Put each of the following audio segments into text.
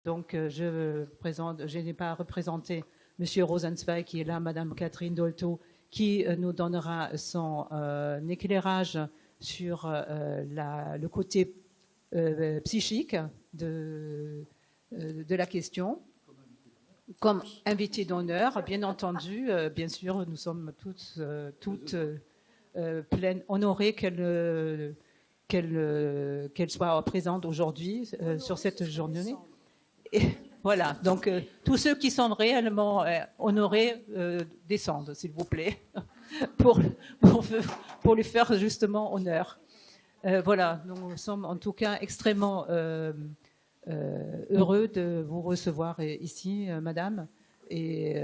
Donc, je n'ai pas représenté M. Rosenzweig qui est là, Mme Catherine Dolto, qui nous donnera son éclairage sur le côté psychique de la question. Comme invité d'honneur, bien entendu, bien sûr, nous sommes toutes pleines, honorées qu'elle soit présente aujourd'hui sur cette journée. Et voilà, donc tous ceux qui sont réellement honorés descendent, s'il vous plaît, pour lui faire justement honneur. Voilà, nous sommes en tout cas extrêmement heureux de vous recevoir ici, madame, et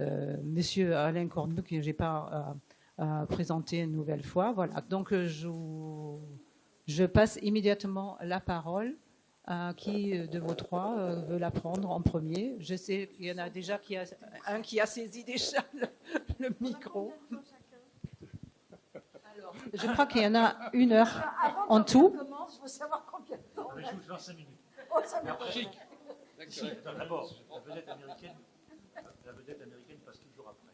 monsieur Alain Cornu, que je n'ai pas à présenter une nouvelle fois. Voilà, donc je passe immédiatement la parole à qui de vous trois veut la prendre en premier. Je sais qu'il y en a déjà un qui a saisi déjà le micro. Alors, je crois qu'il y en a 1 heure en tout. Je veux savoir combien de temps. Je vous fais 5 minutes. Oh, ça me Après, d'abord, la vedette américaine passe toujours après.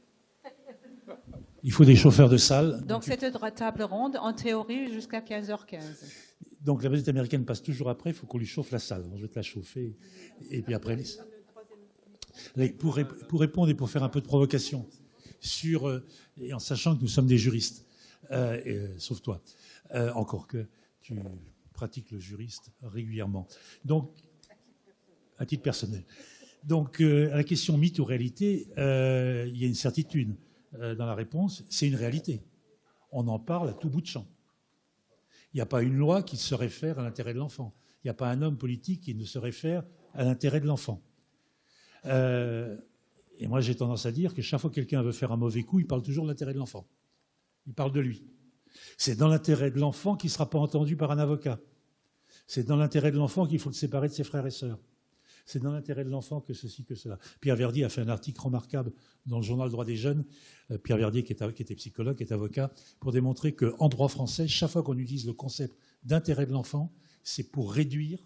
Il faut des chauffeurs de salle. Donc c'est une table ronde, en théorie, jusqu'à 15h15. Donc la vedette américaine passe toujours après, il faut qu'on lui chauffe la salle. Je vais te la chauffer. Et puis après, pour répondre et pour faire un peu de provocation, et en sachant que nous sommes des juristes, sauf toi, encore que tu pratiques le juriste régulièrement. Donc, à titre personnel. Donc, à la question mythe ou réalité, il y a une certitude dans la réponse, c'est une réalité. On en parle à tout bout de champ. Il n'y a pas une loi qui se réfère à l'intérêt de l'enfant. Il n'y a pas un homme politique qui ne se réfère à l'intérêt de l'enfant. Et moi, j'ai tendance à dire que chaque fois que quelqu'un veut faire un mauvais coup, il parle toujours de l'intérêt de l'enfant. Il parle de lui. C'est dans l'intérêt de l'enfant qu'il ne sera pas entendu par un avocat. C'est dans l'intérêt de l'enfant qu'il faut le séparer de ses frères et sœurs. C'est dans l'intérêt de l'enfant que ceci, que cela. Pierre Verdier a fait un article remarquable dans le journal Droit des Jeunes. Pierre Verdier, qui était psychologue, qui est avocat, pour démontrer qu'en droit français, chaque fois qu'on utilise le concept d'intérêt de l'enfant, c'est pour réduire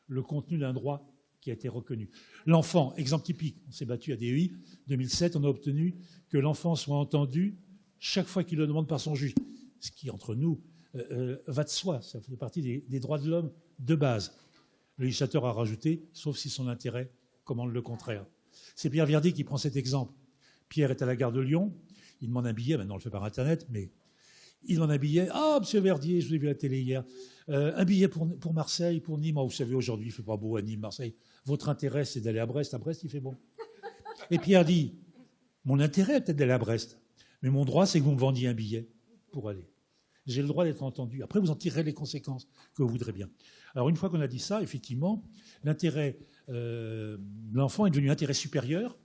le contenu d'un droit qui a été reconnu. L'enfant, exemple typique, on s'est battu à DEI, 2007, on a obtenu que l'enfant soit entendu chaque fois qu'il le demande par son juge. Ce qui, entre nous, va de soi, ça fait partie des droits de l'homme de base. Le législateur a rajouté, sauf si son intérêt commande le contraire. C'est Pierre Verdier qui prend cet exemple. Pierre est à la gare de Lyon, il demande un billet, maintenant on le fait par Internet, mais il demande un billet. Ah, monsieur Verdier, je vous ai vu à la télé hier, un billet pour Marseille, pour Nîmes. Ah, vous savez, aujourd'hui, il ne fait pas beau à Nîmes, Marseille. Votre intérêt, c'est d'aller à Brest. À Brest, il fait bon. Et Pierre dit, mon intérêt est peut-être d'aller à Brest, mais mon droit, c'est que vous me vendiez un billet pour aller. J'ai le droit d'être entendu. Après, vous en tirerez les conséquences que vous voudrez bien. Alors, une fois qu'on a dit ça, effectivement, l'intérêt de l'enfant est devenu un intérêt supérieur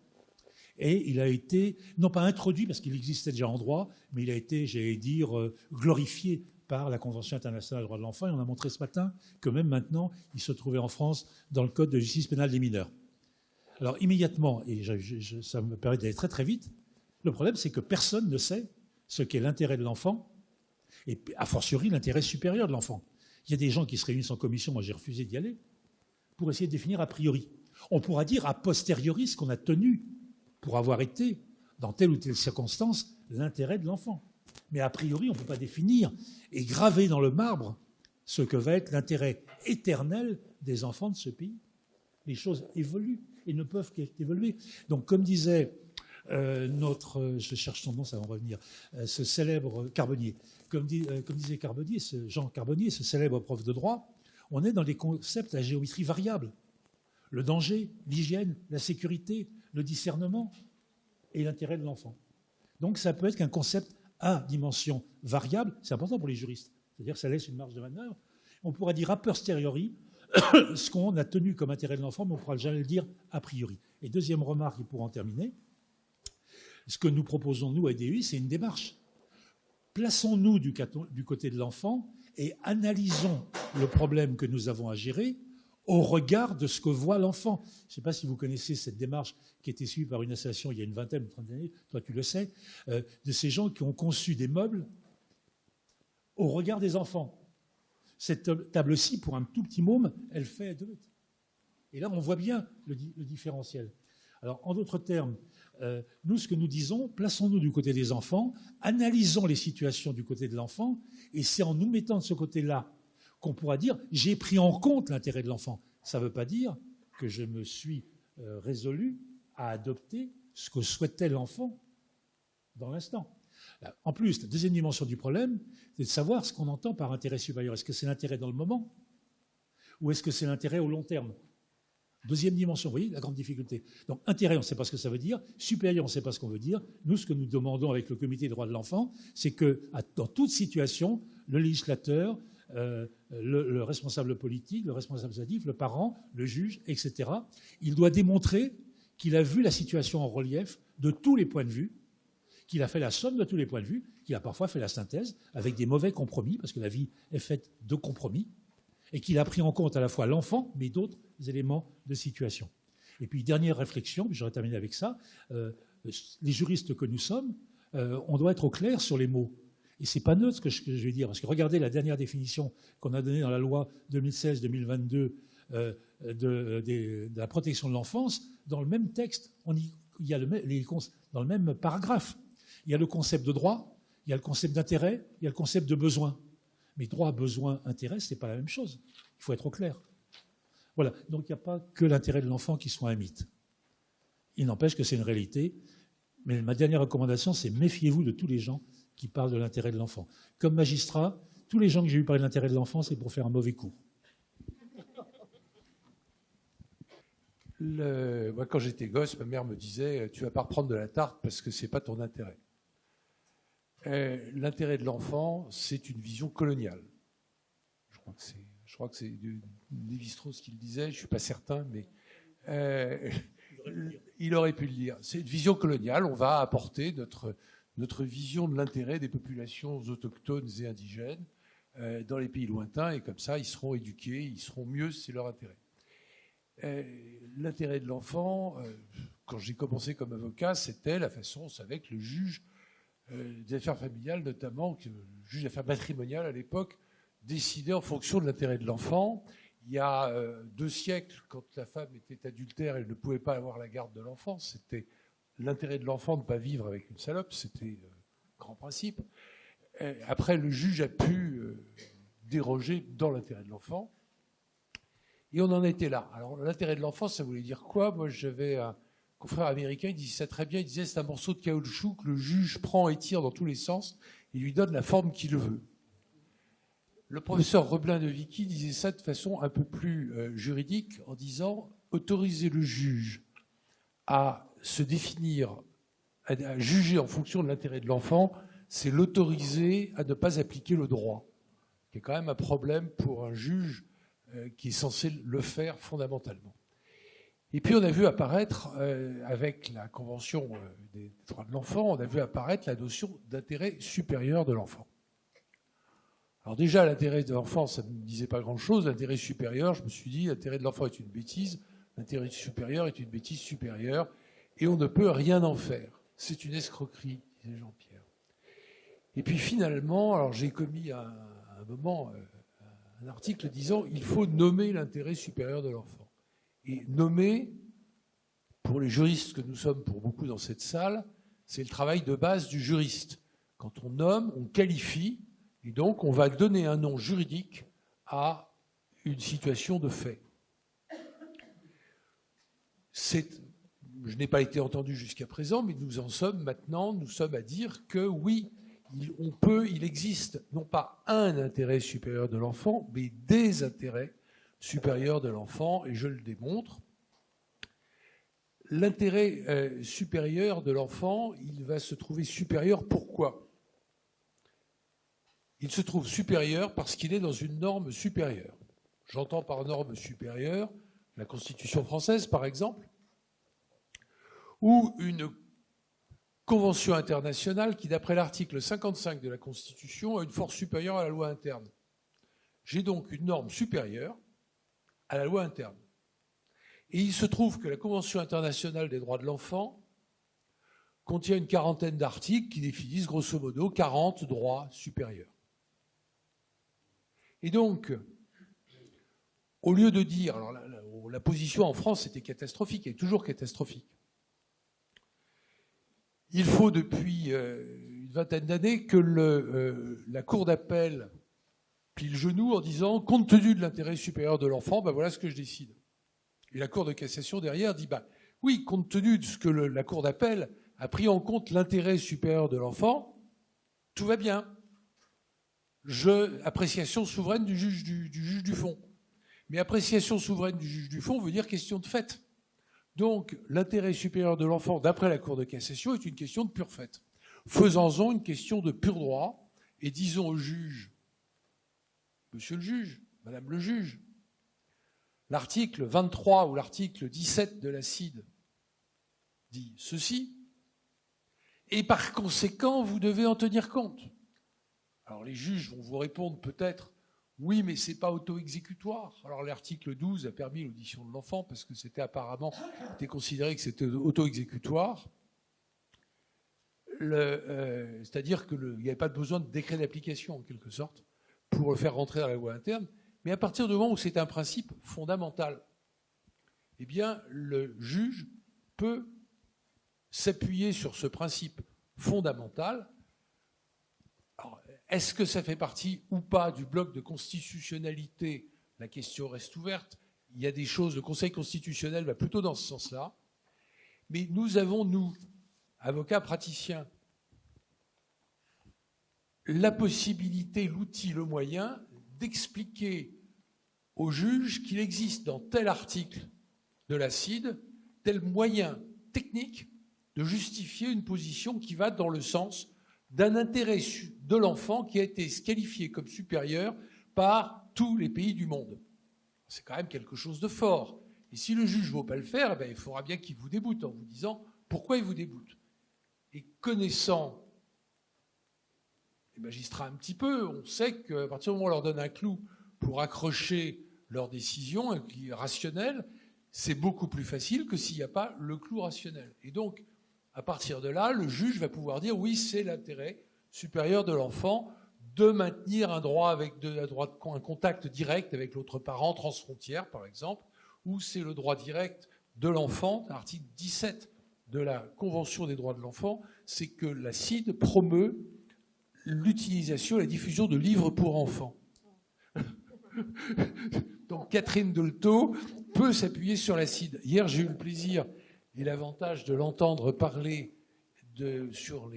et il a été, non pas introduit parce qu'il existait déjà en droit, mais il a été, j'allais dire, glorifié par la Convention internationale des droits de l'enfant. Et on a montré ce matin que même maintenant, il se trouvait en France dans le Code de justice pénale des mineurs. Alors, immédiatement, et ça me permet d'aller très très vite, le problème, c'est que personne ne sait ce qu'est l'intérêt de l'enfant et a fortiori l'intérêt supérieur de l'enfant. Il y a des gens qui se réunissent en commission, moi j'ai refusé d'y aller, pour essayer de définir a priori. On pourra dire a posteriori ce qu'on a tenu pour avoir été, dans telle ou telle circonstance, l'intérêt de l'enfant. Mais a priori, on ne peut pas définir et graver dans le marbre ce que va être l'intérêt éternel des enfants de ce pays. Les choses évoluent et ne peuvent qu'évoluer. Donc comme disait je cherche son nom, ça va en revenir, ce célèbre Carbonnier. Comme disait Carbonnier, Jean Carbonnier, ce célèbre prof de droit, on est dans des concepts à géométrie variable. Le danger, l'hygiène, la sécurité, le discernement et l'intérêt de l'enfant. Donc ça peut être qu'un concept à dimension variable, c'est important pour les juristes, c'est-à-dire que ça laisse une marge de manœuvre. On pourra dire a posteriori ce qu'on a tenu comme intérêt de l'enfant, mais on ne pourra jamais le dire a priori. Et deuxième remarque, pour en terminer, ce que nous proposons, nous, à DEI, c'est une démarche. Plaçons-nous du côté de l'enfant et analysons le problème que nous avons à gérer au regard de ce que voit l'enfant. Je ne sais pas si vous connaissez cette démarche qui a été suivie par une association il y a une vingtaine ou 30 d'années, toi tu le sais, de ces gens qui ont conçu des meubles au regard des enfants. Cette table-ci, pour un tout petit môme, elle fait 2 mètres. Et là, on voit bien le différentiel. Alors, en d'autres termes, nous, ce que nous disons, plaçons-nous du côté des enfants, analysons les situations du côté de l'enfant, et c'est en nous mettant de ce côté-là qu'on pourra dire « j'ai pris en compte l'intérêt de l'enfant ». Ça ne veut pas dire que je me suis résolu à adopter ce que souhaitait l'enfant dans l'instant. En plus, la deuxième dimension du problème, c'est de savoir ce qu'on entend par intérêt supérieur. Est-ce que c'est l'intérêt dans le moment ou est-ce que c'est l'intérêt au long terme? Deuxième dimension, vous voyez la grande difficulté. Donc intérêt, on ne sait pas ce que ça veut dire. Supérieur, on ne sait pas ce qu'on veut dire. Nous, ce que nous demandons avec le comité des droits de l'enfant, c'est que dans toute situation, le législateur, le responsable politique, le responsable administratif, le parent, le juge, etc., il doit démontrer qu'il a vu la situation en relief de tous les points de vue, qu'il a fait la somme de tous les points de vue, qu'il a parfois fait la synthèse avec des mauvais compromis, parce que la vie est faite de compromis, et qu'il a pris en compte à la fois l'enfant, mais d'autres éléments de situation. Et puis, dernière réflexion, puis j'aurais terminé avec ça, les juristes que nous sommes, on doit être au clair sur les mots. Et ce n'est pas neutre ce que je vais dire, parce que regardez la dernière définition qu'on a donnée dans la loi 2016-2022 de la protection de l'enfance. Dans le même texte, il y a dans le même paragraphe, il y a le concept de droit, il y a le concept d'intérêt, il y a le concept de besoin. Mais droit, besoin, intérêt, ce n'est pas la même chose. Il faut être au clair. Voilà. Donc il n'y a pas que l'intérêt de l'enfant qui soit un mythe. Il n'empêche que c'est une réalité. Mais ma dernière recommandation, c'est méfiez-vous de tous les gens qui parlent de l'intérêt de l'enfant. Comme magistrat, tous les gens que j'ai eu parler de l'intérêt de l'enfant, c'est pour faire un mauvais coup. Moi, quand j'étais gosse, ma mère me disait « tu vas pas reprendre de la tarte parce que c'est pas ton intérêt ». L'intérêt de l'enfant, c'est une vision coloniale. Je crois que c'est Lévi-Strauss qui le disait, je ne suis pas certain, mais il aurait pu le dire. C'est une vision coloniale, on va apporter notre vision de l'intérêt des populations autochtones et indigènes dans les pays lointains, et comme ça, ils seront éduqués, ils seront mieux, c'est leur intérêt. L'intérêt de l'enfant, quand j'ai commencé comme avocat, c'était la façon, on savait que le juge des affaires familiales, notamment, que le juge des affaires matrimoniales à l'époque, décidait en fonction de l'intérêt de l'enfant. Il y a 2 siècles, quand la femme était adultère, elle ne pouvait pas avoir la garde de l'enfant. C'était l'intérêt de l'enfant de ne pas vivre avec une salope, c'était le grand principe. Après, le juge a pu déroger dans l'intérêt de l'enfant. Et on en était là. Alors, l'intérêt de l'enfant, ça voulait dire quoi? Moi, j'avais un confrère américain, il disait ça très bien, il disait c'est un morceau de caoutchouc que le juge prend et tire dans tous les sens et lui donne la forme qu'il veut. Le professeur Reblin de Vicky disait ça de façon un peu plus juridique en disant autoriser le juge à se définir, à juger en fonction de l'intérêt de l'enfant, c'est l'autoriser à ne pas appliquer le droit, qui est quand même un problème pour un juge qui est censé le faire fondamentalement. Et puis on a vu apparaître, avec la Convention des droits de l'enfant, on a vu apparaître la notion d'intérêt supérieur de l'enfant. Alors déjà, l'intérêt de l'enfant, ça ne me disait pas grand-chose. L'intérêt supérieur, je me suis dit, l'intérêt de l'enfant est une bêtise, l'intérêt supérieur est une bêtise supérieure, et on ne peut rien en faire. C'est une escroquerie, disait Jean-Pierre. Et puis finalement, alors j'ai commis à un moment un article disant il faut nommer l'intérêt supérieur de l'enfant. Et nommer, pour les juristes que nous sommes, pour beaucoup dans cette salle, c'est le travail de base du juriste. Quand on nomme, on qualifie, et donc on va donner un nom juridique à une situation de fait. Je n'ai pas été entendu jusqu'à présent, mais nous en sommes maintenant, nous sommes à dire que oui, il existe non pas un intérêt supérieur de l'enfant, mais des intérêts supérieur de l'enfant, et je le démontre. L'intérêt supérieur de l'enfant, il va se trouver supérieur. Pourquoi? Il se trouve supérieur parce qu'il est dans une norme supérieure. J'entends par norme supérieure la Constitution française, par exemple, ou une convention internationale qui, d'après l'article 55 de la Constitution, a une force supérieure à la loi interne. J'ai donc une norme supérieure à la loi interne. Et il se trouve que la Convention internationale des droits de l'enfant contient une quarantaine d'articles qui définissent grosso modo 40 droits supérieurs. Et donc, au lieu de dire, alors la position en France était catastrophique, elle est toujours catastrophique. Il faut depuis une vingtaine d'années que la Cour d'appel plie le genou en disant, compte tenu de l'intérêt supérieur de l'enfant, ben voilà ce que je décide. Et la Cour de cassation derrière dit, oui, compte tenu de ce que la Cour d'appel a pris en compte l'intérêt supérieur de l'enfant, tout va bien. Appréciation souveraine du juge du fond. Mais appréciation souveraine du juge du fond veut dire question de fait. Donc, l'intérêt supérieur de l'enfant, d'après la Cour de cassation, est une question de pur fait. Faisons-en une question de pur droit et disons au juge, monsieur le juge, madame le juge, l'article 23 ou l'article 17 de la CID dit ceci, et par conséquent, vous devez en tenir compte. Alors les juges vont vous répondre peut-être, oui, mais ce n'est pas auto-exécutoire. Alors l'article 12 a permis l'audition de l'enfant parce que c'était considéré que c'était auto-exécutoire. C'est-à-dire qu'il n'y avait pas besoin de décret d'application, en quelque sorte, pour le faire rentrer dans la loi interne. Mais à partir du moment où c'est un principe fondamental, eh bien, le juge peut s'appuyer sur ce principe fondamental. Alors, est-ce que ça fait partie ou pas du bloc de constitutionnalité? La question reste ouverte. Il y a des choses, le Conseil constitutionnel va plutôt dans ce sens-là. Mais nous avons, nous, avocats praticiens, la possibilité, l'outil, le moyen d'expliquer au juge qu'il existe dans tel article de la CID tel moyen technique de justifier une position qui va dans le sens d'un intérêt de l'enfant qui a été qualifié comme supérieur par tous les pays du monde. C'est quand même quelque chose de fort. Et si le juge ne veut pas le faire, il faudra bien qu'il vous déboute en vous disant pourquoi il vous déboute. Et connaissant les magistrats un petit peu, on sait qu'à partir du moment où on leur donne un clou pour accrocher leur décision rationnelle, c'est beaucoup plus facile que s'il n'y a pas le clou rationnel. Et donc, à partir de là, le juge va pouvoir dire oui, c'est l'intérêt supérieur de l'enfant de maintenir un droit un contact direct avec l'autre parent transfrontière, par exemple, ou c'est le droit direct de l'enfant, l'article 17 de la Convention des droits de l'enfant, c'est que la CID promeut l'utilisation et la diffusion de livres pour enfants. Donc Catherine Dolto peut s'appuyer sur la CID. Hier, j'ai eu le plaisir et l'avantage de l'entendre parler sur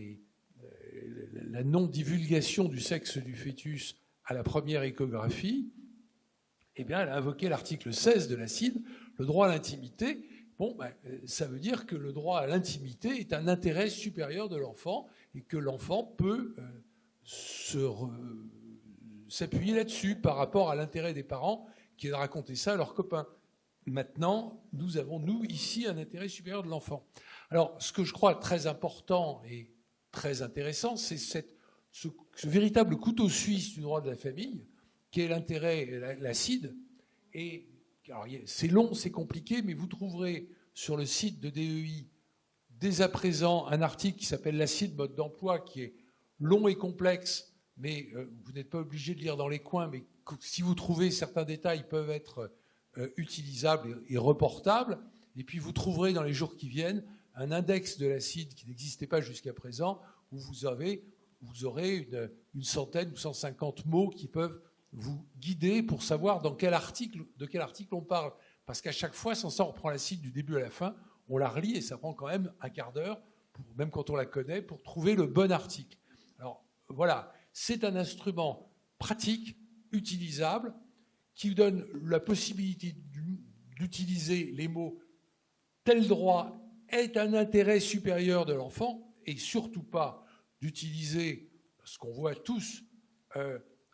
la non-divulgation du sexe du fœtus à la première échographie. Eh bien, elle a invoqué l'article 16 de la CID, le droit à l'intimité. Ça veut dire que le droit à l'intimité est un intérêt supérieur de l'enfant et que l'enfant peut s'appuyer là-dessus par rapport à l'intérêt des parents qui est de raconter ça à leurs copains. Maintenant, nous avons, nous, ici, un intérêt supérieur de l'enfant. Alors, ce que je crois très important et très intéressant, c'est ce véritable couteau suisse du droit de la famille, qui est l'intérêt, la CID. Et alors, c'est long, c'est compliqué, mais vous trouverez sur le site de DEI, dès à présent, un article qui s'appelle la CID mode d'emploi, qui est long et complexe, mais vous n'êtes pas obligé de lire dans les coins, mais si vous trouvez certains détails, ils peuvent être utilisables et reportables. Et puis vous trouverez dans les jours qui viennent un index de la CID qui n'existait pas jusqu'à présent, où vous aurez une centaine ou 150 mots qui peuvent vous guider pour savoir de quel article on parle. Parce qu'à chaque fois, sans ça, on reprend la CID du début à la fin, on la relit et ça prend quand même un quart d'heure, même quand on la connaît, pour trouver le bon article. Alors voilà, c'est un instrument pratique, utilisable, qui donne la possibilité d'utiliser les mots « tel droit est un intérêt supérieur de l'enfant » et surtout pas d'utiliser, ce qu'on voit tous,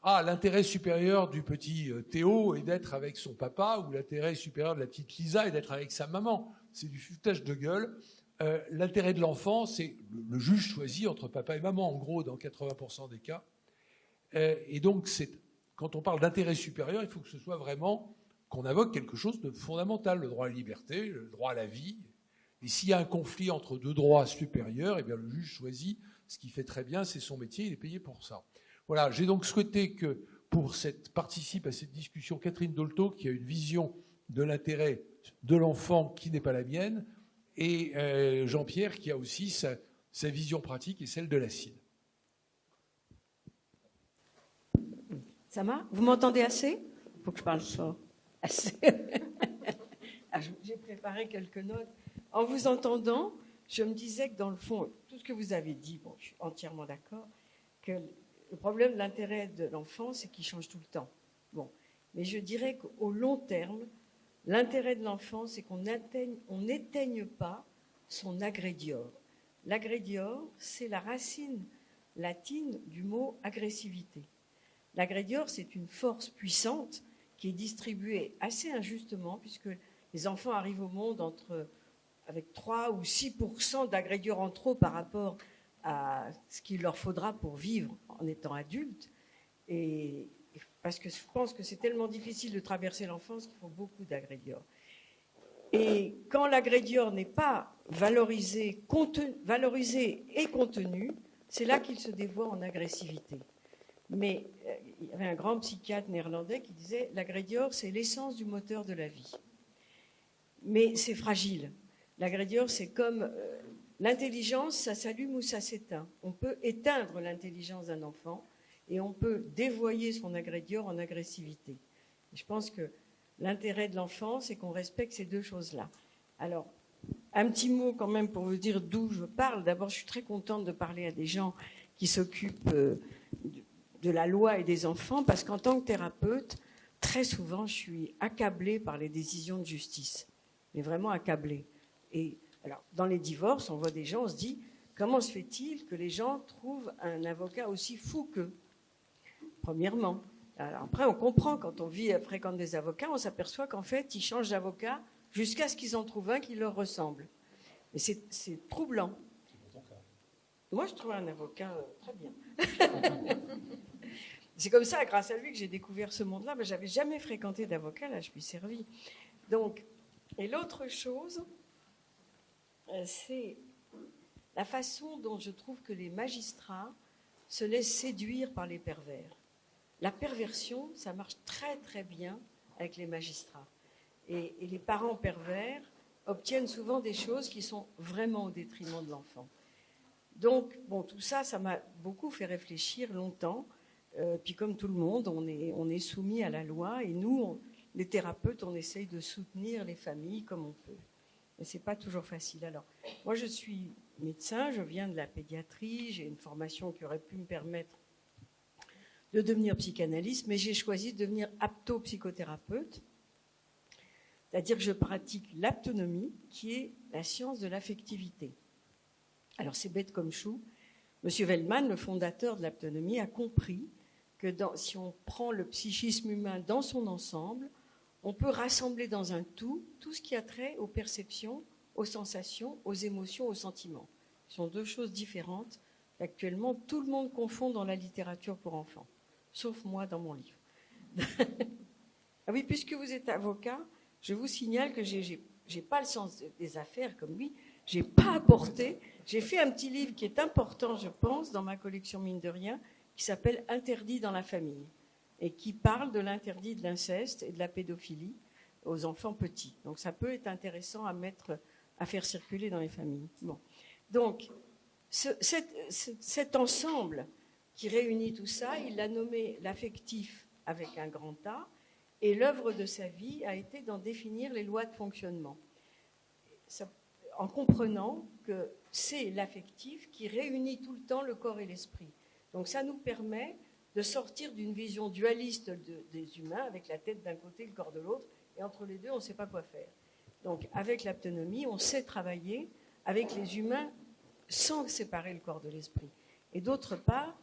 l'intérêt supérieur du petit Théo est d'être avec son papa ou l'intérêt supérieur de la petite Lisa est d'être avec sa maman. C'est du foutage de gueule. L'intérêt de l'enfant, c'est le juge choisit entre papa et maman, en gros, dans 80% des cas. Et donc, quand on parle d'intérêt supérieur, il faut que ce soit vraiment qu'on invoque quelque chose de fondamental, le droit à la liberté, le droit à la vie. Et s'il y a un conflit entre deux droits supérieurs, eh bien, le juge choisit ce qu'il fait très bien, c'est son métier, il est payé pour ça. Voilà, j'ai donc souhaité que participe à cette discussion Catherine Dolto, qui a une vision de l'intérêt de l'enfant qui n'est pas la mienne, et Jean-Pierre, qui a aussi sa vision pratique et celle de la sienne. Ça va? Vous m'entendez assez? Il faut que je parle fort. Assez. J'ai préparé quelques notes. En vous entendant, je me disais que dans le fond, tout ce que vous avez dit, bon, je suis entièrement d'accord, que le problème de l'intérêt de l'enfant, c'est qu'il change tout le temps. Bon. Mais je dirais qu'au long terme, l'intérêt de l'enfant, c'est qu'on n'éteigne pas son agrédior. L'agrédior, c'est la racine latine du mot agressivité. L'agrédior, c'est une force puissante qui est distribuée assez injustement, puisque les enfants arrivent au monde avec 3 ou 6% d'agrédior en trop par rapport à ce qu'il leur faudra pour vivre en étant adultes. Et parce que je pense que c'est tellement difficile de traverser l'enfance qu'il faut beaucoup d'agrédior. Et quand l'agrédior n'est pas valorisé et contenu, c'est là qu'il se dévoie en agressivité. Mais il y avait un grand psychiatre néerlandais qui disait « l'agrédior, c'est l'essence du moteur de la vie ». Mais c'est fragile. L'agrédior, c'est comme l'intelligence, ça s'allume ou ça s'éteint. On peut éteindre l'intelligence d'un enfant et on peut dévoyer son agrédior en agressivité. Et je pense que l'intérêt de l'enfant, c'est qu'on respecte ces deux choses-là. Alors, un petit mot quand même pour vous dire d'où je parle. D'abord, je suis très contente de parler à des gens qui s'occupent de la loi et des enfants, parce qu'en tant que thérapeute, très souvent, je suis accablée par les décisions de justice. Mais vraiment accablée. Et alors, dans les divorces, on voit des gens, on se dit, comment se fait-il que les gens trouvent un avocat aussi fou qu'eux? Premièrement. Alors après, on comprend, quand on fréquente des avocats, on s'aperçoit qu'en fait, ils changent d'avocat jusqu'à ce qu'ils en trouvent un qui leur ressemble. Et c'est troublant. Moi, je trouve un avocat très bien. C'est comme ça, grâce à lui, que j'ai découvert ce monde-là. Mais je n'avais jamais fréquenté d'avocat, là, je suis servie. Donc, et l'autre chose, c'est la façon dont je trouve que les magistrats se laissent séduire par les pervers. La perversion, ça marche très très bien avec les magistrats. Et les parents pervers obtiennent souvent des choses qui sont vraiment au détriment de l'enfant. Donc, bon, tout ça, ça m'a beaucoup fait réfléchir longtemps. Puis comme tout le monde, on est soumis à la loi. Et nous, les thérapeutes, on essaye de soutenir les familles comme on peut. Mais ce n'est pas toujours facile. Alors, moi, je suis médecin, je viens de la pédiatrie, j'ai une formation qui aurait pu me permettre de devenir psychanalyste, mais j'ai choisi de devenir apto-psychothérapeute, c'est-à-dire que je pratique l'aptonomie, qui est la science de l'affectivité. Alors, c'est bête comme chou. Monsieur Velleman, le fondateur de l'aptonomie, a compris que si on prend le psychisme humain dans son ensemble, on peut rassembler dans un tout ce qui a trait aux perceptions, aux sensations, aux émotions, aux sentiments. Ce sont deux choses différentes qu'actuellement tout le monde confond dans la littérature pour enfants, sauf moi dans mon livre. Ah oui, puisque vous êtes avocat, je vous signale que j'ai pas le sens des affaires comme lui, j'ai pas apporté, j'ai fait un petit livre qui est important, je pense, dans ma collection mine de rien, qui s'appelle « Interdit dans la famille » et qui parle de l'interdit de l'inceste et de la pédophilie aux enfants petits. Donc ça peut être intéressant à faire circuler dans les familles. Bon. Donc, cet ensemble qui réunit tout ça, il l'a nommé l'affectif avec un grand A, et l'œuvre de sa vie a été d'en définir les lois de fonctionnement. En comprenant que c'est l'affectif qui réunit tout le temps le corps et l'esprit. Donc ça nous permet de sortir d'une vision dualiste des humains, avec la tête d'un côté, le corps de l'autre, et entre les deux, on ne sait pas quoi faire. Donc avec l'aptonomie, on sait travailler avec les humains sans séparer le corps de l'esprit. Et d'autre part,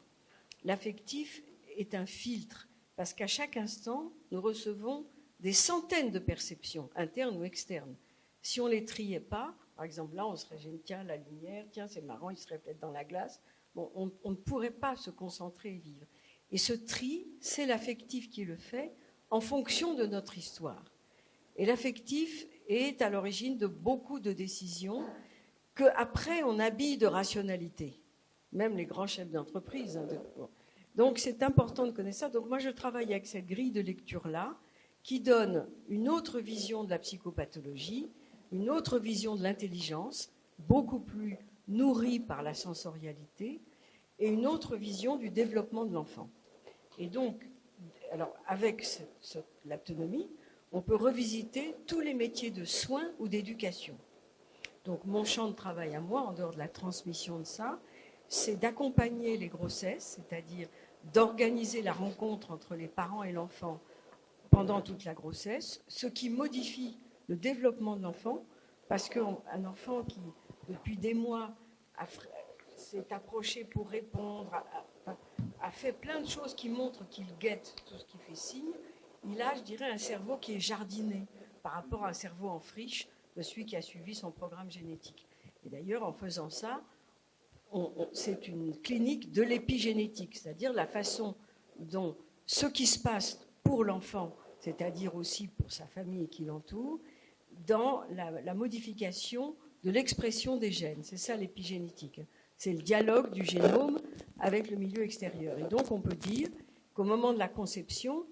l'affectif est un filtre, parce qu'à chaque instant, nous recevons des centaines de perceptions, internes ou externes. Si on ne les triait pas, par exemple, là, on serait gêné, tiens, la lumière, tiens, c'est marrant, il se reflète dans la glace. Bon, on ne pourrait pas se concentrer et vivre. Et ce tri, c'est l'affectif qui le fait en fonction de notre histoire. Et l'affectif est à l'origine de beaucoup de décisions qu'après, on habille de rationalité. Même les grands chefs d'entreprise. Donc c'est important de connaître ça. Donc moi je travaille avec cette grille de lecture-là qui donne une autre vision de la psychopathologie, une autre vision de l'intelligence, beaucoup plus nourrie par la sensorialité, et une autre vision du développement de l'enfant. Et donc, alors avec l'autonomie, on peut revisiter tous les métiers de soins ou d'éducation. Donc mon champ de travail à moi, en dehors de la transmission de ça, c'est d'accompagner les grossesses, c'est-à-dire d'organiser la rencontre entre les parents et l'enfant pendant toute la grossesse, ce qui modifie le développement de l'enfant, parce qu'un enfant qui, depuis des mois, s'est approché pour répondre, a fait plein de choses qui montrent qu'il guette tout ce qui fait signe, il a, je dirais, un cerveau qui est jardiné par rapport à un cerveau en friche de celui qui a suivi son programme génétique. Et d'ailleurs, en faisant ça, c'est une clinique de l'épigénétique, c'est-à-dire la façon dont ce qui se passe pour l'enfant, c'est-à-dire aussi pour sa famille qui l'entoure, dans la modification de l'expression des gènes. C'est ça l'épigénétique. C'est le dialogue du génome avec le milieu extérieur. Et donc on peut dire qu'au moment de la conception,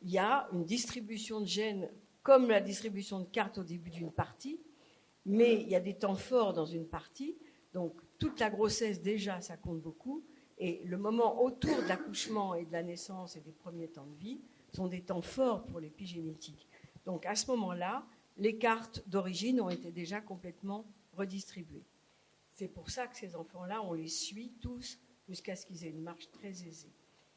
il y a une distribution de gènes comme la distribution de cartes au début d'une partie, mais il y a des temps forts dans une partie. Donc toute la grossesse déjà, ça compte beaucoup. Et le moment autour de l'accouchement et de la naissance et des premiers temps de vie sont des temps forts pour l'épigénétique. Donc à ce moment-là, les cartes d'origine ont été déjà complètement redistribuées. C'est pour ça que ces enfants-là, on les suit tous jusqu'à ce qu'ils aient une marche très aisée.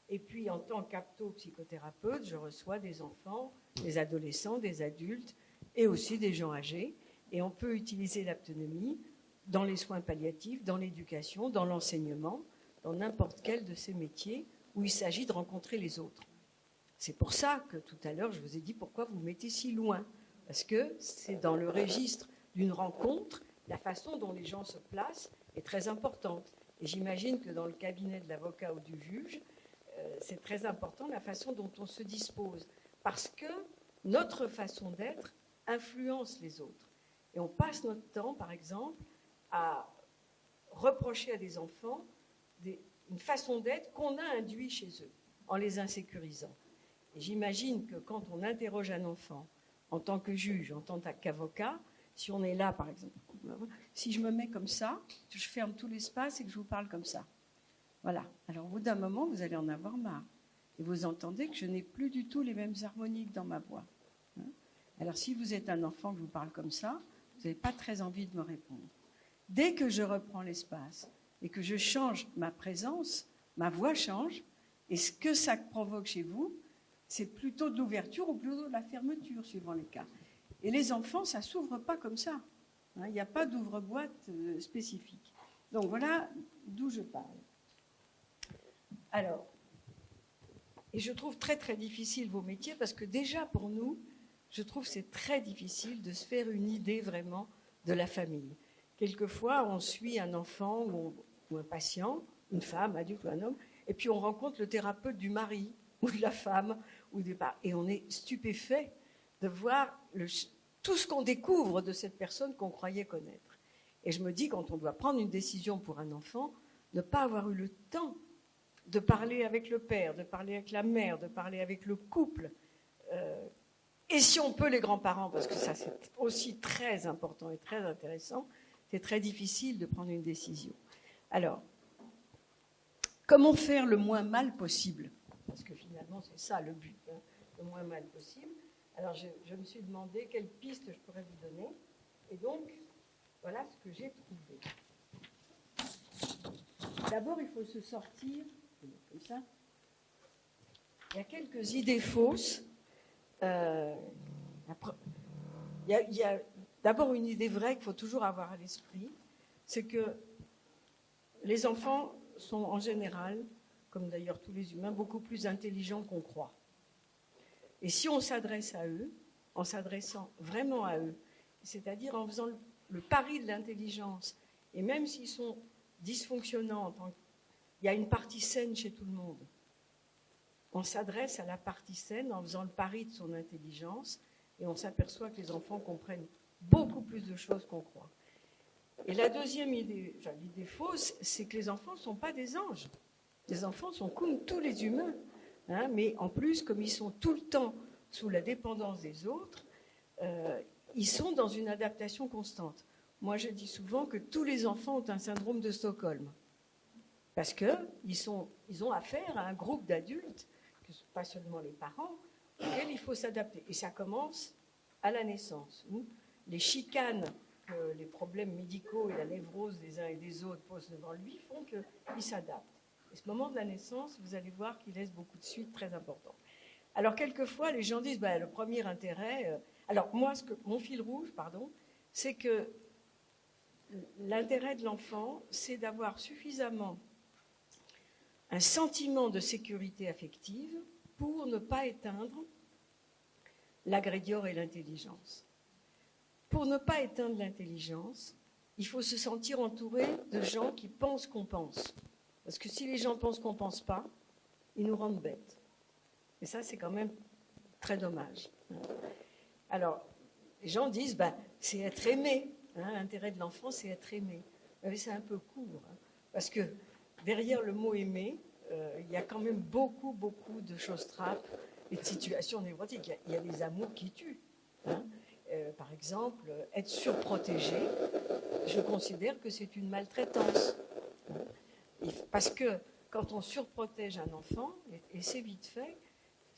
Et puis en tant qu'apto-psychothérapeute, je reçois des enfants, des adolescents, des adultes et aussi des gens âgés. Et on peut utiliser l'autonomie dans les soins palliatifs, dans l'éducation, dans l'enseignement, dans n'importe quel de ces métiers où il s'agit de rencontrer les autres. C'est pour ça que tout à l'heure, je vous ai dit pourquoi vous mettez si loin. Parce que c'est dans le registre d'une rencontre, la façon dont les gens se placent est très importante. Et j'imagine que dans le cabinet de l'avocat ou du juge, c'est très important la façon dont on se dispose. Parce que notre façon d'être influence les autres. Et on passe notre temps, par exemple, à reprocher à des enfants une façon d'être qu'on a induit chez eux, en les insécurisant. Et j'imagine que quand on interroge un enfant, en tant que juge, en tant qu'avocat, si on est là, par exemple, si je me mets comme ça, je ferme tout l'espace et que je vous parle comme ça. Voilà. Alors au bout d'un moment, vous allez en avoir marre. Et vous entendez que je n'ai plus du tout les mêmes harmoniques dans ma voix. Alors si vous êtes un enfant que je vous parle comme ça, vous n'avez pas très envie de me répondre. Dès que je reprends l'espace et que je change ma présence, ma voix change, et ce que ça provoque chez vous, c'est plutôt de l'ouverture ou plutôt de la fermeture, suivant les cas. Et les enfants, ça ne s'ouvre pas comme ça. Il n'y a pas d'ouvre-boîte spécifique. Donc voilà d'où je parle. Alors, et je trouve très très difficile vos métiers parce que déjà pour nous, je trouve que c'est très difficile de se faire une idée vraiment de la famille. Quelquefois, on suit un enfant ou un patient, une femme, adulte ou un homme, et puis on rencontre le thérapeute du mari ou de la femme, et on est stupéfait de voir tout ce qu'on découvre de cette personne qu'on croyait connaître. Et je me dis, quand on doit prendre une décision pour un enfant, ne pas avoir eu le temps de parler avec le père, de parler avec la mère, de parler avec le couple, et si on peut les grands-parents, parce que ça c'est aussi très important et très intéressant, c'est très difficile de prendre une décision. Alors, comment faire le moins mal possible ? Parce que finalement, c'est ça le but, hein, le moins mal possible. Alors, je me suis demandé quelles pistes je pourrais vous donner. Et donc, voilà ce que j'ai trouvé. D'abord, il faut se sortir, comme ça. Il y a quelques idées fausses. Il y a d'abord une idée vraie qu'il faut toujours avoir à l'esprit, c'est que les enfants sont en général, comme d'ailleurs tous les humains, beaucoup plus intelligents qu'on croit. Et si on s'adresse à eux, en s'adressant vraiment à eux, c'est-à-dire en faisant le pari de l'intelligence, et même s'ils sont dysfonctionnants, il y a une partie saine chez tout le monde. On s'adresse à la partie saine en faisant le pari de son intelligence, et on s'aperçoit que les enfants comprennent beaucoup plus de choses qu'on croit. Et la deuxième idée, l'idée fausse, c'est que les enfants ne sont pas des anges. Les enfants sont comme tous les humains, hein, mais en plus, comme ils sont tout le temps sous la dépendance des autres, ils sont dans une adaptation constante. Moi, je dis souvent que tous les enfants ont un syndrome de Stockholm, parce qu'ils ont affaire à un groupe d'adultes, pas seulement les parents, auxquels il faut s'adapter. Et ça commence à la naissance, où les chicanes que les problèmes médicaux et la névrose des uns et des autres posent devant lui font qu'il s'adapte. Et ce moment de la naissance, vous allez voir qu'il laisse beaucoup de suites très importantes. Alors, quelquefois, les gens disent, le premier intérêt... alors, moi, mon fil rouge, c'est que l'intérêt de l'enfant, c'est d'avoir suffisamment un sentiment de sécurité affective pour ne pas éteindre l'agrédior et l'intelligence. Pour ne pas éteindre l'intelligence, il faut se sentir entouré de gens qui pensent qu'on pense. Parce que si les gens pensent qu'on ne pense pas, ils nous rendent bêtes. Et ça, c'est quand même très dommage. Alors, les gens disent, c'est être aimé. L'intérêt de l'enfant, c'est être aimé. Mais c'est un peu court. Parce que derrière le mot aimer, il y a quand même beaucoup, beaucoup de choses trappes et de situations névrotiques. Il y a des amours qui tuent. Par exemple, être surprotégé, je considère que c'est une maltraitance. Parce que quand on surprotège un enfant, et c'est vite fait,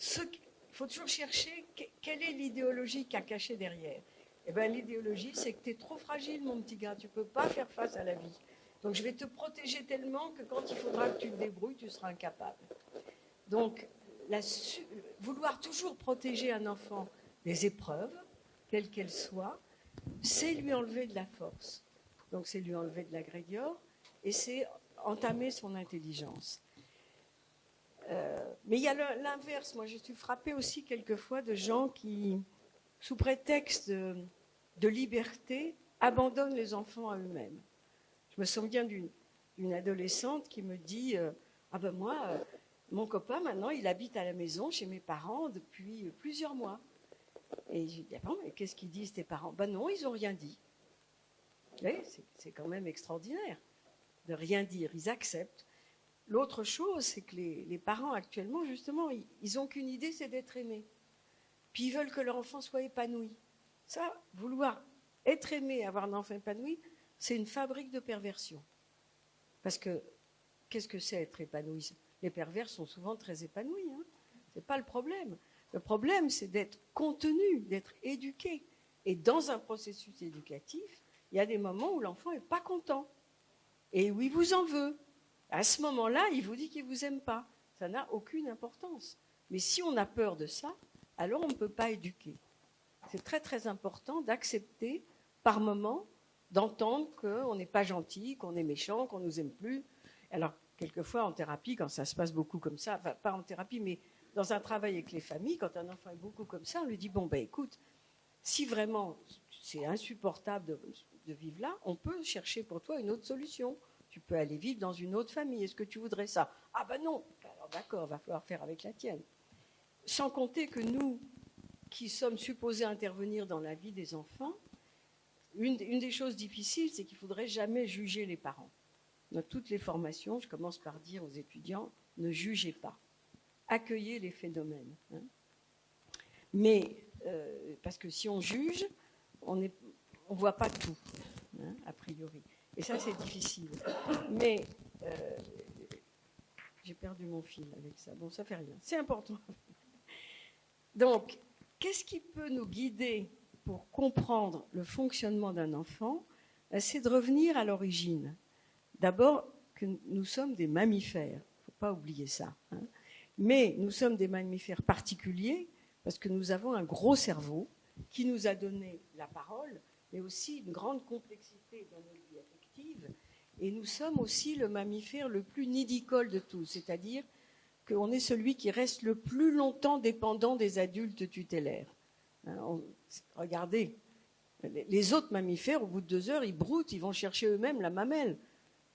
il faut toujours chercher quelle est l'idéologie qu'il y a cachée derrière. L'idéologie, c'est que tu es trop fragile, mon petit gars, tu ne peux pas faire face à la vie. Donc je vais te protéger tellement que quand il faudra que tu te débrouilles, tu seras incapable. Donc, vouloir toujours protéger un enfant des épreuves, quelles qu'elles soient, c'est lui enlever de la force. Donc c'est lui enlever de l'agrédior et c'est entamer son intelligence. Mais il y a l'inverse. Moi, je suis frappée aussi quelquefois de gens qui, sous prétexte de liberté, abandonnent les enfants à eux-mêmes. Je me souviens d'une adolescente qui me dit moi, mon copain, maintenant, il habite à la maison chez mes parents depuis plusieurs mois. Et je dis, mais qu'est-ce qu'ils disent tes parents ? Non, ils n'ont rien dit. C'est quand même extraordinaire de rien dire, ils acceptent. L'autre chose, c'est que les parents actuellement, justement, ils n'ont qu'une idée, c'est d'être aimés. Puis ils veulent que leur enfant soit épanoui. Ça, vouloir être aimé, avoir un enfant épanoui, c'est une fabrique de perversion. Parce que, qu'est-ce que c'est être épanoui ? Les pervers sont souvent très épanouis. Ce n'est pas le problème. Le problème, c'est d'être contenu, d'être éduqué. Et dans un processus éducatif, il y a des moments où l'enfant n'est pas content et où il vous en veut. À ce moment-là, il vous dit qu'il ne vous aime pas. Ça n'a aucune importance. Mais si on a peur de ça, alors on ne peut pas éduquer. C'est très très important d'accepter par moment, d'entendre qu'on n'est pas gentil, qu'on est méchant, qu'on ne nous aime plus. Alors, quelquefois en thérapie, quand ça se passe beaucoup comme ça, enfin pas en thérapie, mais dans un travail avec les familles, quand un enfant est beaucoup comme ça, on lui dit, écoute, si vraiment c'est insupportable de vivre là, on peut chercher pour toi une autre solution. Tu peux aller vivre dans une autre famille. Est-ce que tu voudrais ça ? Ah non. Alors d'accord, va falloir faire avec la tienne. Sans compter que nous, qui sommes supposés intervenir dans la vie des enfants, une des choses difficiles, c'est qu'il ne faudrait jamais juger les parents. Dans toutes les formations, je commence par dire aux étudiants, ne jugez pas. Accueillez les phénomènes. Mais, parce que si on juge, on ne voit pas tout, a priori. Et ça, c'est difficile. Mais j'ai perdu mon fil avec ça. Bon, ça fait rien. C'est important. Donc, qu'est-ce qui peut nous guider pour comprendre le fonctionnement d'un enfant ? C'est de revenir à l'origine. D'abord, que nous sommes des mammifères. Il ne faut pas oublier ça. Mais nous sommes des mammifères particuliers parce que nous avons un gros cerveau qui nous a donné la parole, mais aussi une grande complexité dans nos vies affectives. Et nous sommes aussi le mammifère le plus nidicole de tous, c'est-à-dire qu'on est celui qui reste le plus longtemps dépendant des adultes tutélaires. Regardez, les autres mammifères, au bout de 2 heures, ils broutent, ils vont chercher eux-mêmes la mamelle.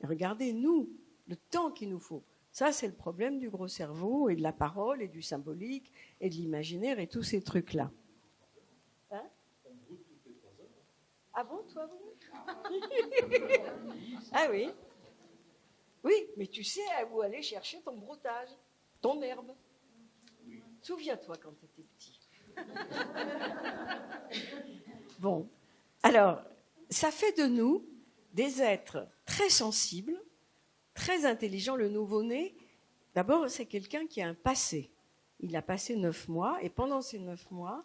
Et regardez, nous, le temps qu'il nous faut. Ça, c'est le problème du gros cerveau et de la parole et du symbolique et de l'imaginaire et tous ces trucs-là. Ah bon, toi, oui. Ah oui. Oui, mais tu sais où aller chercher ton broutage, ton herbe. Souviens-toi quand tu étais petit. Bon, alors, ça fait de nous des êtres très sensibles, très intelligents. Le nouveau-né, d'abord, c'est quelqu'un qui a un passé. Il a passé 9 mois, et pendant ces 9 mois,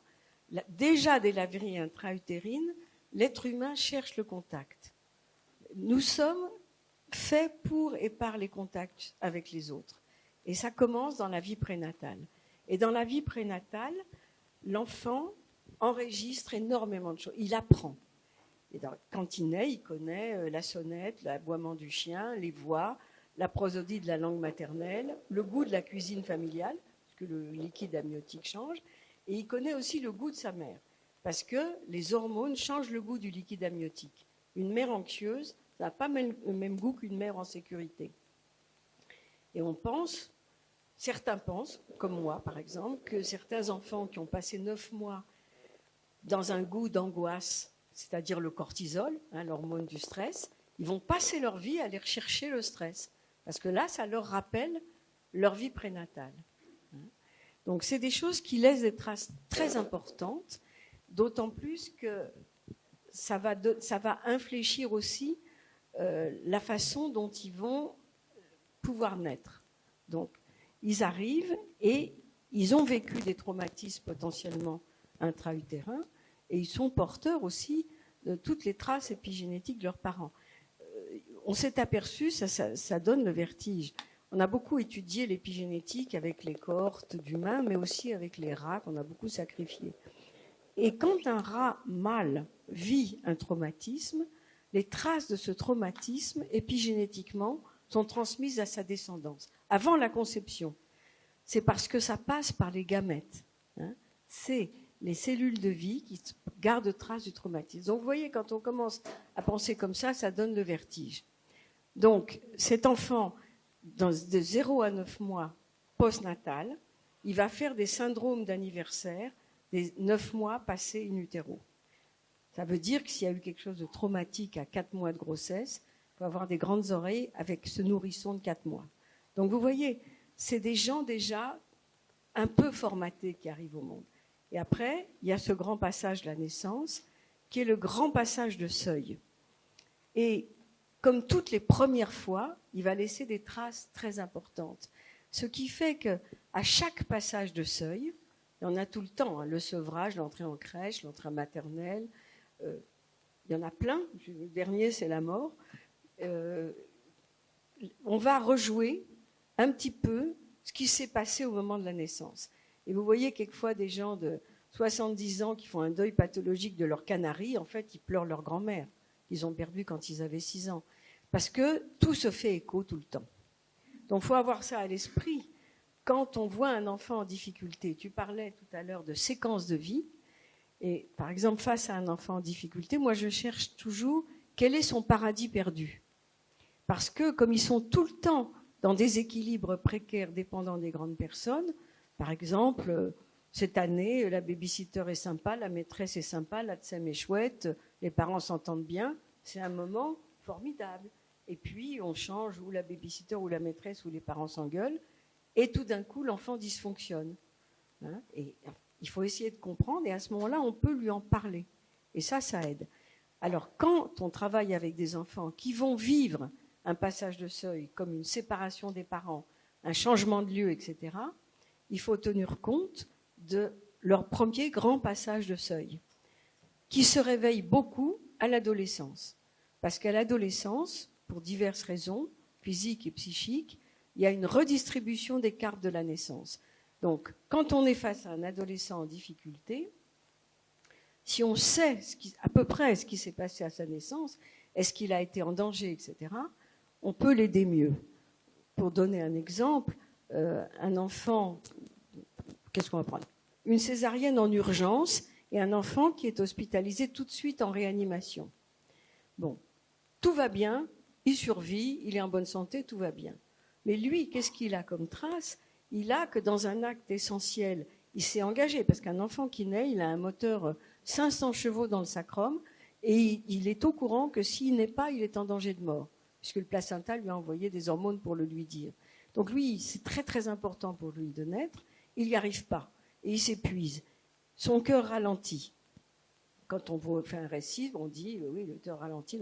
déjà dès la vie intra-utérine, l'être humain cherche le contact. Nous sommes faits pour et par les contacts avec les autres. Et ça commence dans la vie prénatale. Et dans la vie prénatale, l'enfant enregistre énormément de choses. Il apprend. Et quand il naît, il connaît la sonnette, l'aboiement du chien, les voix, la prosodie de la langue maternelle, le goût de la cuisine familiale, parce que le liquide amniotique change, et il connaît aussi le goût de sa mère, parce que les hormones changent le goût du liquide amniotique. Une mère anxieuse, ça n'a pas le même goût qu'une mère en sécurité. Et certains pensent, comme moi par exemple, que certains enfants qui ont passé 9 mois dans un goût d'angoisse, c'est-à-dire le cortisol, l'hormone du stress, ils vont passer leur vie à aller rechercher le stress. Parce que là, ça leur rappelle leur vie prénatale. Donc, c'est des choses qui laissent des traces très importantes, d'autant plus que ça va infléchir aussi la façon dont ils vont pouvoir naître. Donc, ils arrivent et ils ont vécu des traumatismes potentiellement intra-utérins et ils sont porteurs aussi de toutes les traces épigénétiques de leurs parents. On s'est aperçu, ça donne le vertige. On a beaucoup étudié l'épigénétique avec les cohortes d'humains, mais aussi avec les rats qu'on a beaucoup sacrifiés. Et quand un rat mâle vit un traumatisme, les traces de ce traumatisme, épigénétiquement, sont transmises à sa descendance. Avant la conception, c'est parce que ça passe par les gamètes. C'est les cellules de vie qui gardent trace du traumatisme. Donc vous voyez, quand on commence à penser comme ça donne le vertige. Donc cet enfant, de 0 à 9 mois postnatal, il va faire des syndromes d'anniversaire des 9 mois passés in utero. Ça veut dire que s'il y a eu quelque chose de traumatique à 4 mois de grossesse, il faut avoir des grandes oreilles avec ce nourrisson de 4 mois. Donc vous voyez, c'est des gens déjà un peu formatés qui arrivent au monde. Et après, il y a ce grand passage de la naissance, qui est le grand passage de seuil. Et comme toutes les premières fois, il va laisser des traces très importantes. Ce qui fait qu'à chaque passage de seuil, il y en a tout le temps, le sevrage, l'entrée en crèche, l'entrée maternelle, il y en a plein. Le dernier, c'est la mort. On va rejouer un petit peu ce qui s'est passé au moment de la naissance. Et vous voyez quelquefois des gens de 70 ans qui font un deuil pathologique de leur canari. En fait, ils pleurent leur grand-mère qu'ils ont perdue quand ils avaient 6 ans. Parce que tout se fait écho tout le temps. Donc, il faut avoir ça à l'esprit. Quand on voit un enfant en difficulté, tu parlais tout à l'heure de séquence de vie. Et par exemple, face à un enfant en difficulté, moi, je cherche toujours quel est son paradis perdu. Parce que comme ils sont tout le temps dans des équilibres précaires dépendant des grandes personnes, par exemple, cette année, la babysitter est sympa, la maîtresse est sympa, la TSEM est chouette, les parents s'entendent bien, c'est un moment formidable. Et puis, on change ou la babysitter ou la maîtresse ou les parents s'engueulent, et tout d'un coup, l'enfant dysfonctionne. Et il faut essayer de comprendre, et à ce moment-là, on peut lui en parler. Et ça aide. Alors, quand on travaille avec des enfants qui vont vivre un passage de seuil, comme une séparation des parents, un changement de lieu, etc., il faut tenir compte de leur premier grand passage de seuil, qui se réveille beaucoup à l'adolescence. Parce qu'à l'adolescence, pour diverses raisons, physiques et psychiques, il y a une redistribution des cartes de la naissance. Donc, quand on est face à un adolescent en difficulté, si on sait à peu près ce qui s'est passé à sa naissance, est-ce qu'il a été en danger, etc., on peut l'aider mieux. Pour donner un exemple, un enfant, qu'est-ce qu'on va prendre ? Une césarienne en urgence et un enfant qui est hospitalisé tout de suite en réanimation. Bon, tout va bien, il survit, il est en bonne santé, tout va bien. Mais lui, qu'est-ce qu'il a comme trace ? Il a que dans un acte essentiel, il s'est engagé, parce qu'un enfant qui naît, il a un moteur 500 chevaux dans le sacrum, et il est au courant que s'il n'est pas, il est en danger de mort. puisque le placenta lui a envoyé des hormones pour le lui dire. Donc lui, c'est très très important pour lui de naître, il n'y arrive pas, et il s'épuise. Son cœur ralentit. Quand on fait un récit, on dit, oui, le cœur ralentit.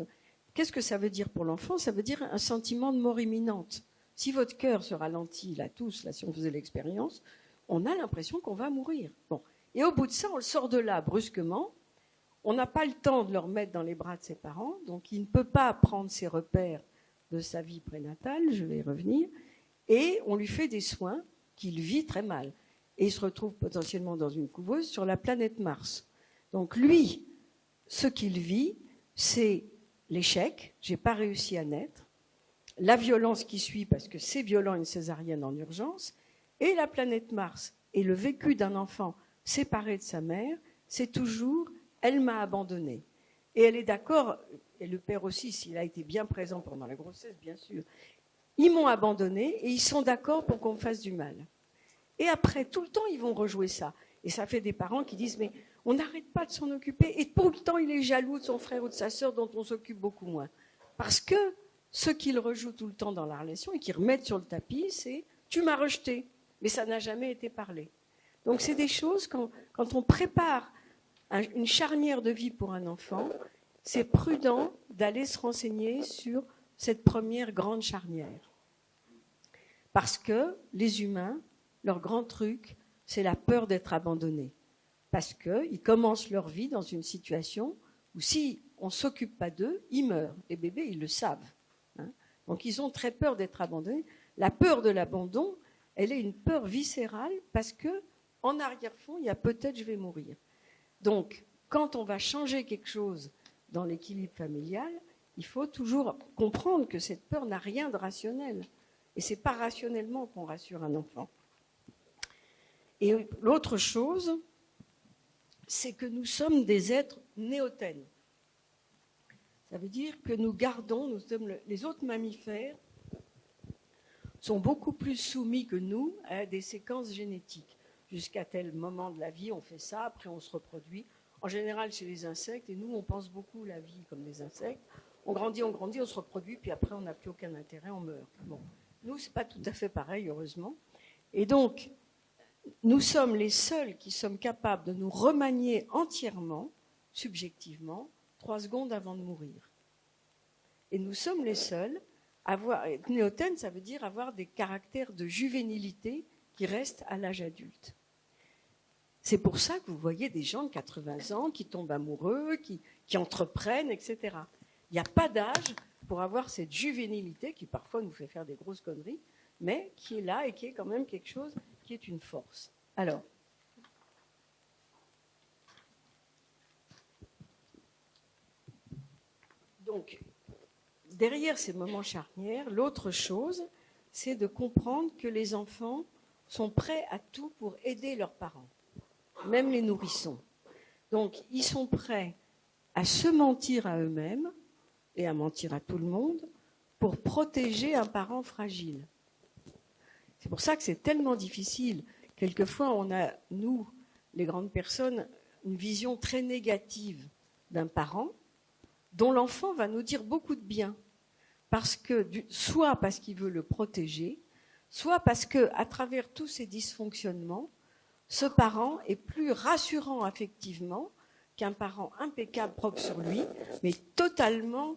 Qu'est-ce que ça veut dire pour l'enfant? Ça veut dire un sentiment de mort imminente. Si votre cœur se ralentit, là tous, là si on faisait l'expérience, on a l'impression qu'on va mourir. Bon. Et au bout de ça, on le sort de là brusquement. On n'a pas le temps de le remettre dans les bras de ses parents, donc il ne peut pas prendre ses repères de sa vie prénatale, je vais y revenir, et on lui fait des soins qu'il vit très mal. Et il se retrouve potentiellement dans une couveuse sur la planète Mars. Donc lui, ce qu'il vit, c'est l'échec, j'ai pas réussi à naître, la violence qui suit, parce que c'est violent une césarienne en urgence, et la planète Mars. Et le vécu d'un enfant séparé de sa mère, c'est toujours « elle m'a abandonné ». Et elle est d'accord, et le père aussi, s'il a été bien présent pendant la grossesse, bien sûr, ils m'ont abandonné et ils sont d'accord pour qu'on me fasse du mal. Et après, tout le temps, ils vont rejouer ça. Et ça fait des parents qui disent « mais on n'arrête pas de s'en occuper » et tout le temps, il est jaloux de son frère ou de sa sœur dont on s'occupe beaucoup moins. Parce que ce qu'il rejoue tout le temps dans la relation et qu'il remettent sur le tapis, c'est « tu m'as rejeté ». Mais ça n'a jamais été parlé. Donc c'est des choses, quand on prépare une charnière de vie pour un enfant, c'est prudent d'aller se renseigner sur cette première grande charnière. Parce que les humains, leur grand truc, c'est la peur d'être abandonnés. Parce qu'ils commencent leur vie dans une situation où si on ne s'occupe pas d'eux, ils meurent. Les bébés, ils le savent. Hein. Donc ils ont très peur d'être abandonnés. La peur de l'abandon, elle est une peur viscérale parce que en arrière-fond, il y a peut-être je vais mourir. Donc, quand on va changer quelque chose dans l'équilibre familial, il faut toujours comprendre que cette peur n'a rien de rationnel. Et ce n'est pas rationnellement qu'on rassure un enfant. Et l'autre chose, c'est que nous sommes des êtres néotènes. Ça veut dire que nous gardons, les autres mammifères sont beaucoup plus soumis que nous à des séquences génétiques. Jusqu'à tel moment de la vie, on fait ça, après on se reproduit. En général, chez les insectes, et nous, on pense beaucoup la vie comme des insectes. On grandit, on se reproduit, puis après, on n'a plus aucun intérêt, on meurt. Bon. Nous, ce n'est pas tout à fait pareil, heureusement. Et donc, nous sommes les seuls qui sommes capables de nous remanier entièrement, subjectivement, 3 secondes avant de mourir. Et nous sommes les seuls à avoir... Néotène, ça veut dire avoir des caractères de juvénilité qui restent à l'âge adulte. C'est pour ça que vous voyez des gens de 80 ans qui tombent amoureux, qui entreprennent, etc. Il n'y a pas d'âge pour avoir cette juvénilité qui parfois nous fait faire des grosses conneries, mais qui est là et qui est quand même quelque chose qui est une force. Alors, donc, derrière ces moments charnières, l'autre chose, c'est de comprendre que les enfants sont prêts à tout pour aider leurs parents, même les nourrissons. Donc, ils sont prêts à se mentir à eux-mêmes et à mentir à tout le monde pour protéger un parent fragile. C'est pour ça que c'est tellement difficile. Quelquefois, on a, nous, les grandes personnes, une vision très négative d'un parent dont l'enfant va nous dire beaucoup de bien. Soit parce qu'il veut le protéger, soit parce qu'à travers tous ces dysfonctionnements, ce parent est plus rassurant affectivement qu'un parent impeccable propre sur lui, mais totalement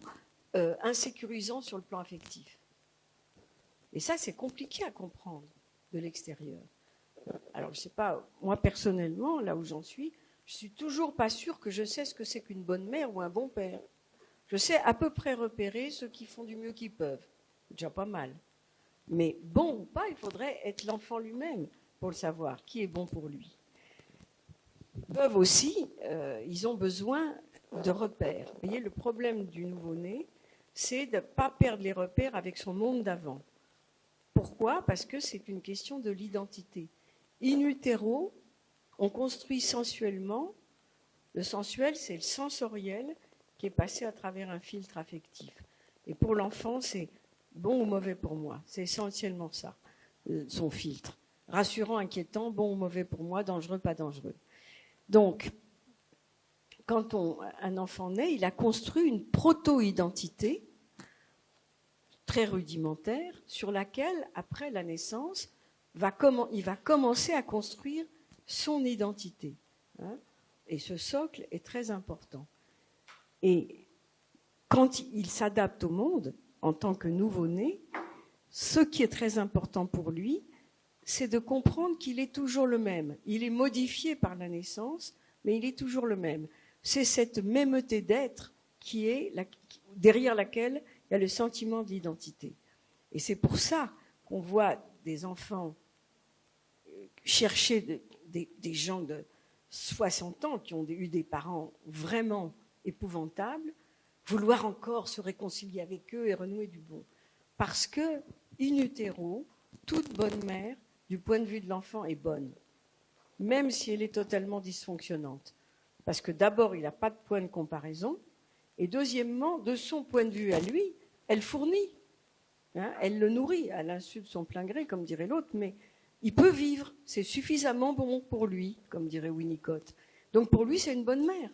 insécurisant sur le plan affectif. Et ça, c'est compliqué à comprendre de l'extérieur. Alors, je ne sais pas, moi personnellement, là où j'en suis, je ne suis toujours pas sûre que je sais ce que c'est qu'une bonne mère ou un bon père. Je sais à peu près repérer ceux qui font du mieux qu'ils peuvent. C'est déjà pas mal. Mais bon ou pas, il faudrait être l'enfant lui-même pour le savoir, qui est bon pour lui. Ils peuvent aussi, ils ont besoin de repères. Vous voyez, le problème du nouveau-né, c'est de ne pas perdre les repères avec son monde d'avant. Pourquoi ? Parce que c'est une question de l'identité. In utero, on construit sensuellement. Le sensuel, c'est le sensoriel qui est passé à travers un filtre affectif. Et pour l'enfant, c'est bon ou mauvais pour moi. C'est essentiellement ça, son filtre. Rassurant, inquiétant, bon ou mauvais pour moi, dangereux, pas dangereux. Donc, quand un enfant naît, il a construit une proto-identité très rudimentaire sur laquelle, après la naissance, il va commencer à construire son identité. Hein. Et ce socle est très important. Et quand il s'adapte au monde, en tant que nouveau-né, ce qui est très important pour lui, c'est de comprendre qu'il est toujours le même. Il est modifié par la naissance, mais il est toujours le même. C'est cette mêmeté d'être qui est derrière laquelle il y a le sentiment d'identité. Et c'est pour ça qu'on voit des enfants chercher des gens de 60 ans qui ont eu des parents vraiment épouvantables, vouloir encore se réconcilier avec eux et renouer du bon. Parce que, in utero, toute bonne mère, du point de vue de l'enfant, est bonne, même si elle est totalement dysfonctionnante. Parce que d'abord, il n'a pas de point de comparaison, et deuxièmement, de son point de vue à lui, elle fournit, hein, elle le nourrit, à l'insu de son plein gré, comme dirait l'autre, mais il peut vivre, c'est suffisamment bon pour lui, comme dirait Winnicott. Donc pour lui, c'est une bonne mère.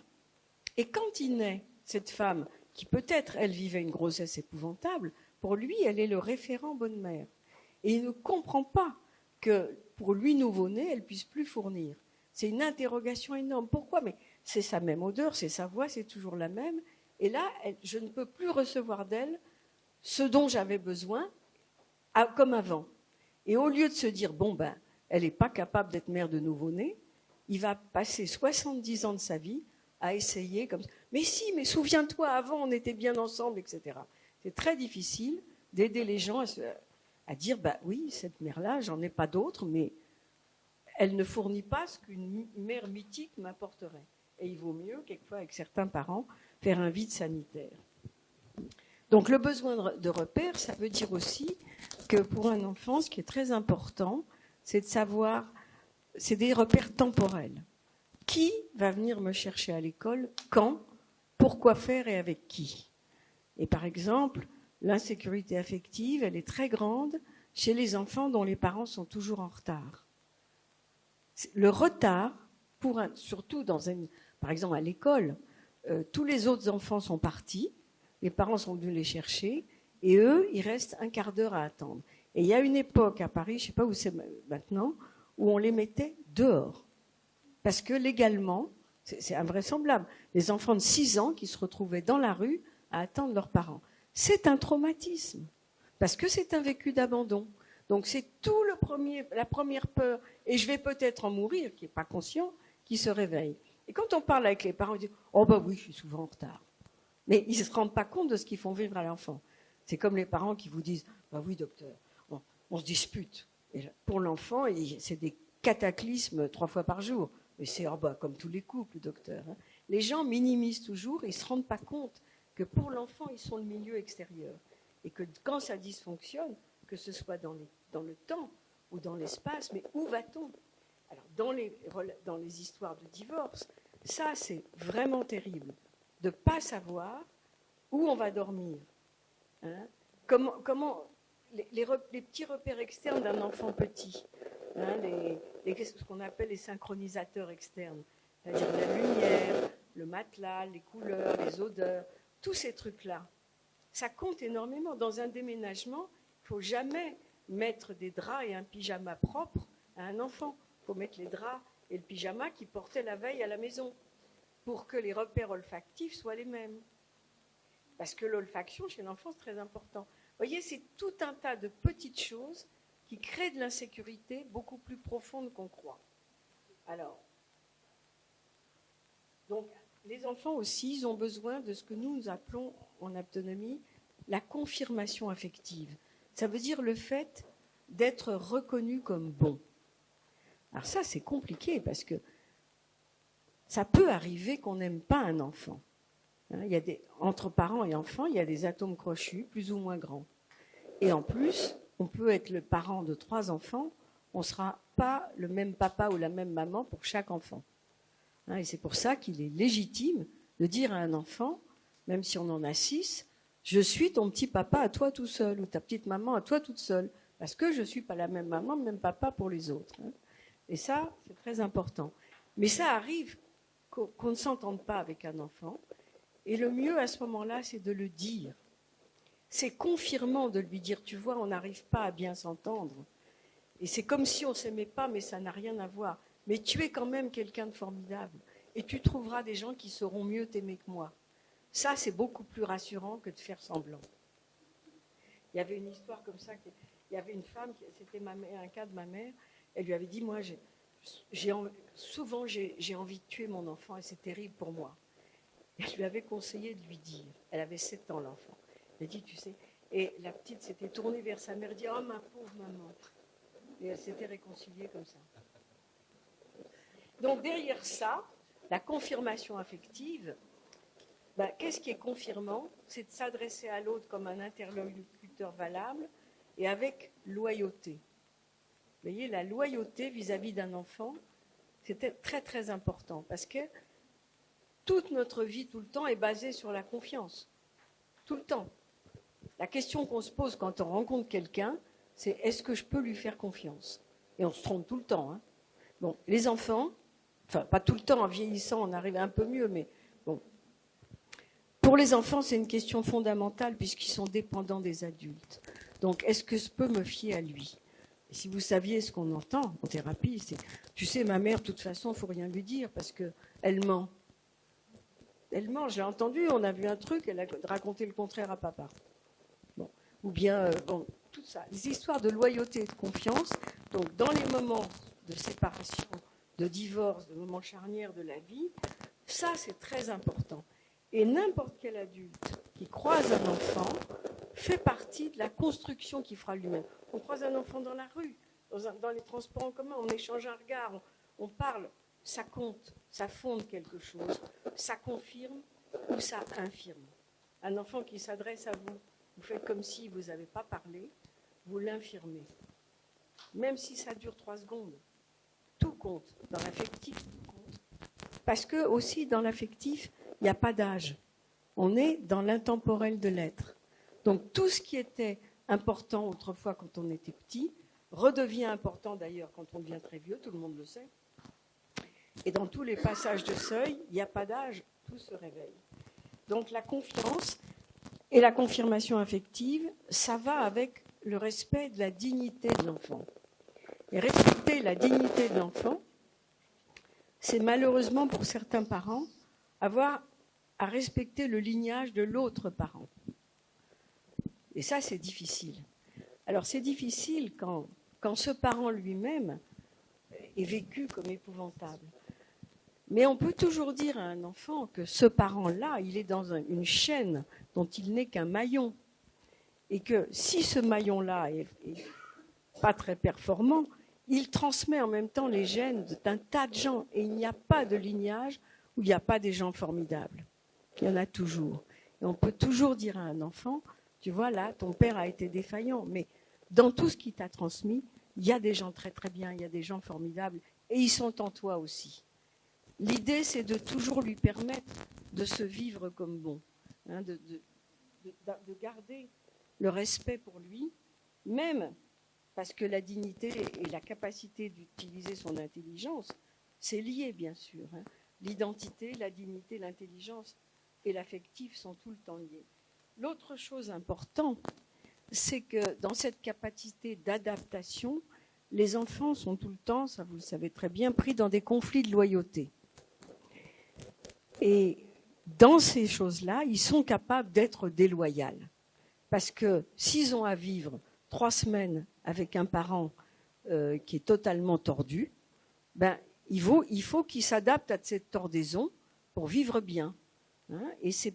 Et quand il naît, cette femme, qui peut-être, elle vivait une grossesse épouvantable, pour lui, elle est le référent bonne mère. Et il ne comprend pas que pour lui, nouveau-né, elle ne puisse plus fournir. C'est une interrogation énorme. Pourquoi? Mais c'est sa même odeur, c'est sa voix, c'est toujours la même. Et là, je ne peux plus recevoir d'elle ce dont j'avais besoin, comme avant. Et au lieu de se dire, bon, ben, elle n'est pas capable d'être mère de nouveau-né, il va passer 70 ans de sa vie à essayer comme ça. Mais si, mais souviens-toi, avant, on était bien ensemble, etc. C'est très difficile d'aider les gens à dire, bah oui, cette mère-là, j'en ai pas d'autre, mais elle ne fournit pas ce qu'une mère mythique m'apporterait. Et il vaut mieux, quelquefois, avec certains parents, faire un vide sanitaire. Donc le besoin de repères, ça veut dire aussi que pour un enfant, ce qui est très important, c'est de savoir, c'est des repères temporels. Qui va venir me chercher à l'école, quand, pourquoi faire et avec qui? Et par exemple, l'insécurité affective, elle est très grande chez les enfants dont les parents sont toujours en retard. Le retard, surtout par exemple à l'école, tous les autres enfants sont partis, les parents sont venus les chercher, et eux, ils restent un quart d'heure à attendre. Et il y a une époque à Paris, je ne sais pas où c'est maintenant, où on les mettait dehors. Parce que légalement, c'est invraisemblable, les enfants de 6 ans qui se retrouvaient dans la rue à attendre leurs parents. C'est un traumatisme, parce que c'est un vécu d'abandon. Donc c'est tout la première peur, et je vais peut-être en mourir, qui n'est pas conscient, qui se réveille. Et quand on parle avec les parents, ils disent « Oh ben oui, je suis souvent en retard ». Mais ils ne se rendent pas compte de ce qu'ils font vivre à l'enfant. C'est comme les parents qui vous disent « Bah oui, docteur, on se dispute ». Et pour l'enfant, c'est des cataclysmes 3 fois par jour. Mais c'est comme tous les couples, docteur. Hein. Les gens minimisent toujours et ils ne se rendent pas compte que pour l'enfant, ils sont le milieu extérieur. Et que quand ça dysfonctionne, que ce soit dans le temps ou dans l'espace, mais où va-t-on? Alors, dans les histoires de divorce, ça, c'est vraiment terrible. De ne pas savoir où on va dormir. Hein. Comment les petits repères externes d'un enfant petit, hein, ce qu'on appelle les synchronisateurs externes, c'est-à-dire la lumière, le matelas, les couleurs, les odeurs, tous ces trucs-là, ça compte énormément. Dans un déménagement, il ne faut jamais mettre des draps et un pyjama propre à un enfant. Il faut mettre les draps et le pyjama qu'il portait la veille à la maison pour que les repères olfactifs soient les mêmes. Parce que l'olfaction chez l'enfant, c'est très important. Vous voyez, c'est tout un tas de petites choses qui créent de l'insécurité beaucoup plus profonde qu'on croit. Alors, donc, les enfants aussi, ils ont besoin de ce que nous appelons en autonomie la confirmation affective. Ça veut dire le fait d'être reconnu comme bon. Alors ça, c'est compliqué parce que ça peut arriver qu'on n'aime pas un enfant. Entre parents et enfants, il y a des atomes crochus, plus ou moins grands. Et en plus, on peut être le parent de 3 enfants, on ne sera pas le même papa ou la même maman pour chaque enfant. Et c'est pour ça qu'il est légitime de dire à un enfant, même si on en a 6, je suis ton petit papa à toi tout seul, ou ta petite maman à toi toute seule, parce que je ne suis pas la même maman, le même papa pour les autres. Et ça, c'est très important. Mais ça arrive qu'on ne s'entende pas avec un enfant, et le mieux à ce moment-là, c'est de le dire. c'est confirmant de lui dire, tu vois, on n'arrive pas à bien s'entendre. Et c'est comme si on ne s'aimait pas, mais ça n'a rien à voir. Mais tu es quand même quelqu'un de formidable. Et tu trouveras des gens qui sauront mieux t'aimer que moi. Ça, c'est beaucoup plus rassurant que de faire semblant. Il y avait une histoire comme ça. Il y avait une femme, c'était un cas de ma mère. Elle lui avait dit, moi, souvent, j'ai envie de tuer mon enfant et c'est terrible pour moi. Et je lui avais conseillé de lui dire, elle avait 7 ans l'enfant, elle a dit, tu sais, et la petite s'était tournée vers sa mère et dit, oh ma pauvre maman. Et elle s'était réconciliée comme ça. Donc derrière ça, la confirmation affective, ben, qu'est-ce qui est confirmant? C'est de s'adresser à l'autre comme un interlocuteur valable et avec loyauté. Vous voyez, la loyauté vis-à-vis d'un enfant, c'était très très important parce que toute notre vie, tout le temps, est basée sur la confiance. Tout le temps. La question qu'on se pose quand on rencontre quelqu'un, c'est est-ce que je peux lui faire confiance? Et on se trompe tout le temps. Hein. Bon, les enfants, enfin pas tout le temps, en vieillissant, on arrive un peu mieux, mais bon. Pour les enfants, c'est une question fondamentale puisqu'ils sont dépendants des adultes. Donc, est-ce que je peux me fier à lui? Et si vous saviez ce qu'on entend en thérapie, c'est, tu sais, ma mère, de toute façon, il ne faut rien lui dire parce qu'elle ment. Elle ment, j'ai entendu, on a vu un truc, elle a raconté le contraire à papa. Bon. Ou bien, bon, tout ça. Les histoires de loyauté et de confiance, donc dans les moments de séparation, de divorce, de moments charnières de la vie, ça c'est très important. Et n'importe quel adulte qui croise un enfant fait partie de la construction qu'il fera lui-même. On croise un enfant dans la rue, dans les transports en commun, on échange un regard, on parle, ça compte, ça fonde quelque chose, ça confirme ou ça infirme. Un enfant qui s'adresse à vous, vous faites comme si vous n'avez pas parlé, vous l'infirmez. Même si ça dure 3 secondes, tout compte. Dans l'affectif, tout compte. Parce que aussi dans l'affectif, il n'y a pas d'âge. On est dans l'intemporel de l'être. Donc tout ce qui était important autrefois quand on était petit, redevient important d'ailleurs quand on devient très vieux, tout le monde le sait. Et dans tous les passages de seuil, il n'y a pas d'âge, tout se réveille. Donc la confiance et la confirmation affective, ça va avec le respect de la dignité de l'enfant. Et respecter la dignité de l'enfant, c'est malheureusement pour certains parents avoir à respecter le lignage de l'autre parent. Et ça, c'est difficile. Alors c'est difficile quand ce parent lui-même est vécu comme épouvantable. Mais on peut toujours dire à un enfant que ce parent-là, il est dans une chaîne dont il n'est qu'un maillon. Et que si ce maillon-là est pas très performant, il transmet en même temps les gènes d'un tas de gens. Et il n'y a pas de lignage où il n'y a pas des gens formidables. Il y en a toujours. Et on peut toujours dire à un enfant, tu vois là, ton père a été défaillant, mais dans tout ce qu'il t'a transmis, il y a des gens très très bien, il y a des gens formidables, et ils sont en toi aussi. L'idée, c'est de toujours lui permettre de se vivre comme bon, hein, de garder le respect pour lui, même parce que la dignité et la capacité d'utiliser son intelligence, c'est lié, bien sûr. Hein. L'identité, la dignité, l'intelligence et l'affectif sont tout le temps liés. L'autre chose importante, c'est que dans cette capacité d'adaptation, les enfants sont tout le temps, ça vous le savez très bien, pris dans des conflits de loyauté. Et dans ces choses-là, ils sont capables d'être déloyaux. Parce que s'ils ont à vivre 3 semaines avec un parent qui est totalement tordu, ben, il faut qu'ils s'adaptent à cette tordaison pour vivre bien. Hein, et c'est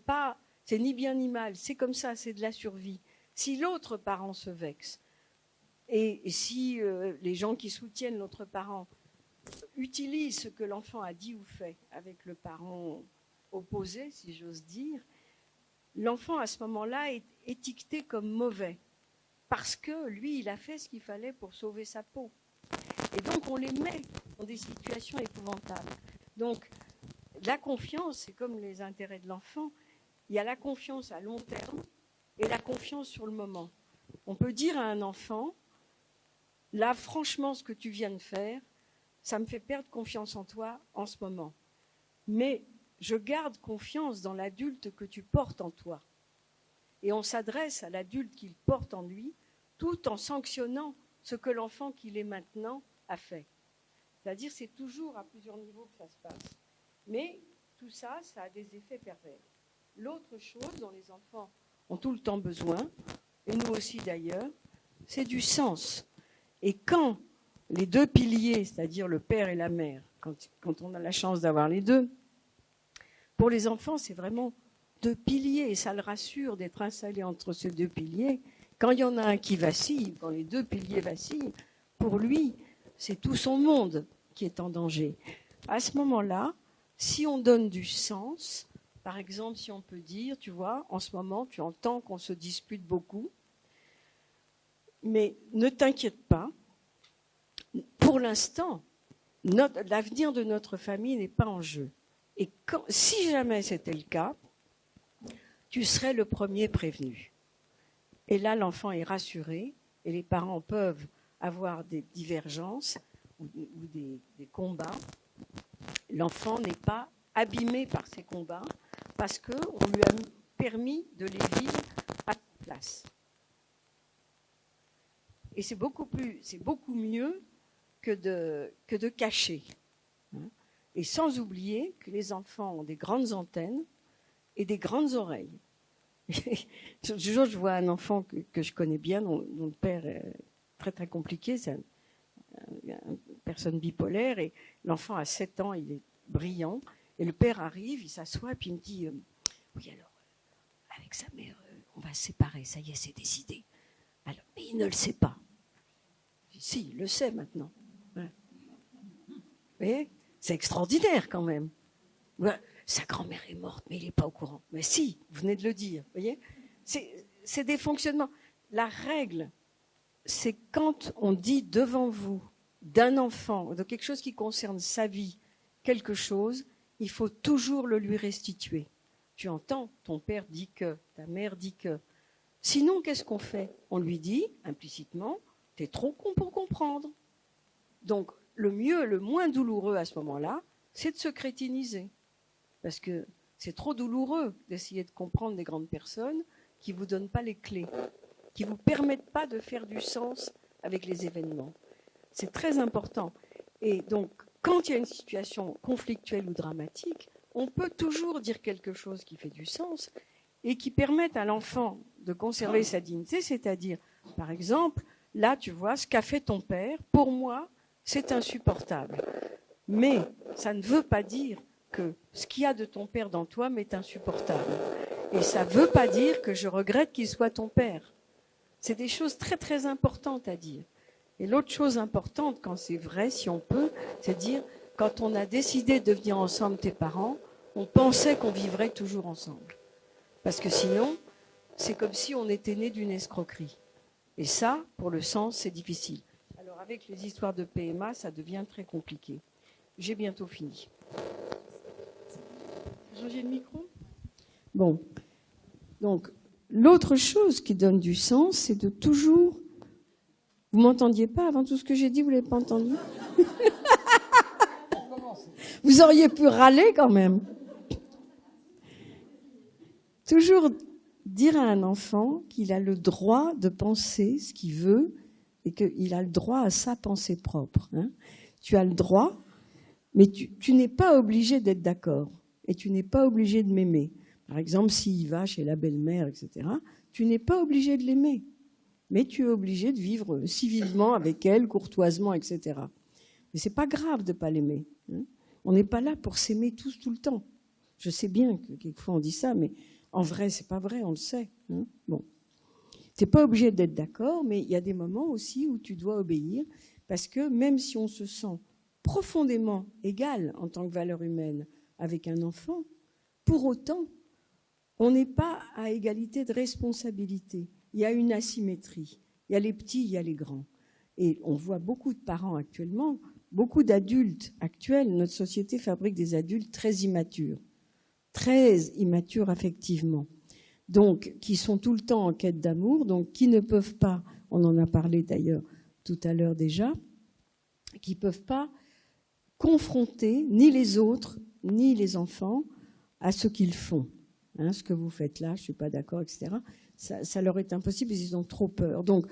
ni bien ni mal, c'est comme ça, c'est de la survie. Si l'autre parent se vexe, et si les gens qui soutiennent l'autre parent utilisent ce que l'enfant a dit ou fait avec le parent opposé, si j'ose dire, l'enfant à ce moment-là est étiqueté comme mauvais, parce que lui, il a fait ce qu'il fallait pour sauver sa peau. Et donc, on les met dans des situations épouvantables. Donc, la confiance, c'est comme les intérêts de l'enfant. Il y a la confiance à long terme et la confiance sur le moment. On peut dire à un enfant, là, franchement, ce que tu viens de faire, ça me fait perdre confiance en toi en ce moment. Mais je garde confiance dans l'adulte que tu portes en toi. Et on s'adresse à l'adulte qu'il porte en lui, tout en sanctionnant ce que l'enfant qu'il est maintenant a fait. C'est-à-dire, c'est toujours à plusieurs niveaux que ça se passe. Mais tout ça, ça a des effets pervers. L'autre chose dont les enfants ont tout le temps besoin, et nous aussi d'ailleurs, c'est du sens. Et quand les deux piliers, c'est-à-dire le père et la mère, quand on a la chance d'avoir les deux, pour les enfants, c'est vraiment deux piliers, et ça le rassure d'être installé entre ces deux piliers. Quand il y en a un qui vacille, quand les deux piliers vacillent, pour lui, c'est tout son monde qui est en danger. À ce moment-là, si on donne du sens, par exemple, si on peut dire, tu vois, en ce moment, tu entends qu'on se dispute beaucoup, mais ne t'inquiète pas, pour l'instant, l'avenir de notre famille n'est pas en jeu. Et si jamais c'était le cas, tu serais le premier prévenu. Et là, l'enfant est rassuré et les parents peuvent avoir des divergences ou des combats. L'enfant n'est pas abîmé par ces combats parce qu'on lui a permis de les vivre à sa place. Et c'est beaucoup mieux que de cacher. Et sans oublier que les enfants ont des grandes antennes et des grandes oreilles. Toujours, je vois un enfant que je connais bien, dont le père est très très compliqué, c'est une personne bipolaire, et l'enfant a 7 ans, il est brillant, et le père arrive, il s'assoit, et puis il me dit oui, alors, avec sa mère, on va se séparer, ça y est, c'est décidé. Alors, mais il ne le sait pas. Si, il le sait maintenant. Ouais. Vous voyez, c'est extraordinaire quand même. Ouais. Sa grand-mère est morte, mais il n'est pas au courant. Mais si, vous venez de le dire, vous voyez, c'est des fonctionnements. La règle, c'est quand on dit devant vous, d'un enfant, de quelque chose qui concerne sa vie, quelque chose, il faut toujours le lui restituer. Tu entends, ton père dit que, ta mère dit que. Sinon, qu'est-ce qu'on fait? On lui dit, implicitement, t'es trop con pour comprendre. Donc, le moins douloureux à ce moment-là, c'est de se crétiniser. Parce que c'est trop douloureux d'essayer de comprendre des grandes personnes qui ne vous donnent pas les clés, qui ne vous permettent pas de faire du sens avec les événements. C'est très important. Et donc, quand il y a une situation conflictuelle ou dramatique, on peut toujours dire quelque chose qui fait du sens et qui permette à l'enfant de conserver sa dignité, c'est-à-dire, par exemple, là, tu vois, ce qu'a fait ton père, pour moi, c'est insupportable. Mais ça ne veut pas dire que ce qu'il y a de ton père dans toi m'est insupportable. Et ça ne veut pas dire que je regrette qu'il soit ton père. C'est des choses très très importantes à dire. Et l'autre chose importante, quand c'est vrai, si on peut, c'est dire, quand on a décidé de devenir ensemble tes parents, on pensait qu'on vivrait toujours ensemble. Parce que sinon, c'est comme si on était né d'une escroquerie. Et ça, pour le sens, c'est difficile. Alors avec les histoires de PMA, ça devient très compliqué. J'ai bientôt fini. Changer le micro ? Bon. Donc, l'autre chose qui donne du sens, c'est de toujours... Vous m'entendiez pas avant tout ce que j'ai dit, vous l'avez pas entendu? Vous auriez pu râler quand même. Toujours dire à un enfant qu'il a le droit de penser ce qu'il veut et qu'il a le droit à sa pensée propre. Hein. Tu as le droit, mais tu n'es pas obligé d'être d'accord et tu n'es pas obligé de m'aimer. Par exemple, s'il va chez la belle-mère, etc., tu n'es pas obligé de l'aimer, mais tu es obligé de vivre civilement avec elle, courtoisement, etc. Mais c'est pas grave de ne pas l'aimer. Hein. On n'est pas là pour s'aimer tous tout le temps. Je sais bien que quelquefois on dit ça, mais en vrai, c'est pas vrai, on le sait. Hein. Bon, t'es pas obligé d'être d'accord, mais il y a des moments aussi où tu dois obéir, parce que même si on se sent profondément égal en tant que valeur humaine avec un enfant, pour autant, on n'est pas à égalité de responsabilité. Il y a une asymétrie. Il y a les petits, il y a les grands. Et on voit beaucoup de parents actuellement, beaucoup d'adultes actuels. Notre société fabrique des adultes très immatures affectivement. Donc, qui sont tout le temps en quête d'amour, donc qui ne peuvent pas, on en a parlé d'ailleurs tout à l'heure déjà, qui ne peuvent pas confronter ni les autres, ni les enfants à ce qu'ils font. Hein, ce que vous faites là, je ne suis pas d'accord, etc. ça leur est impossible, ils ont trop peur. Donc,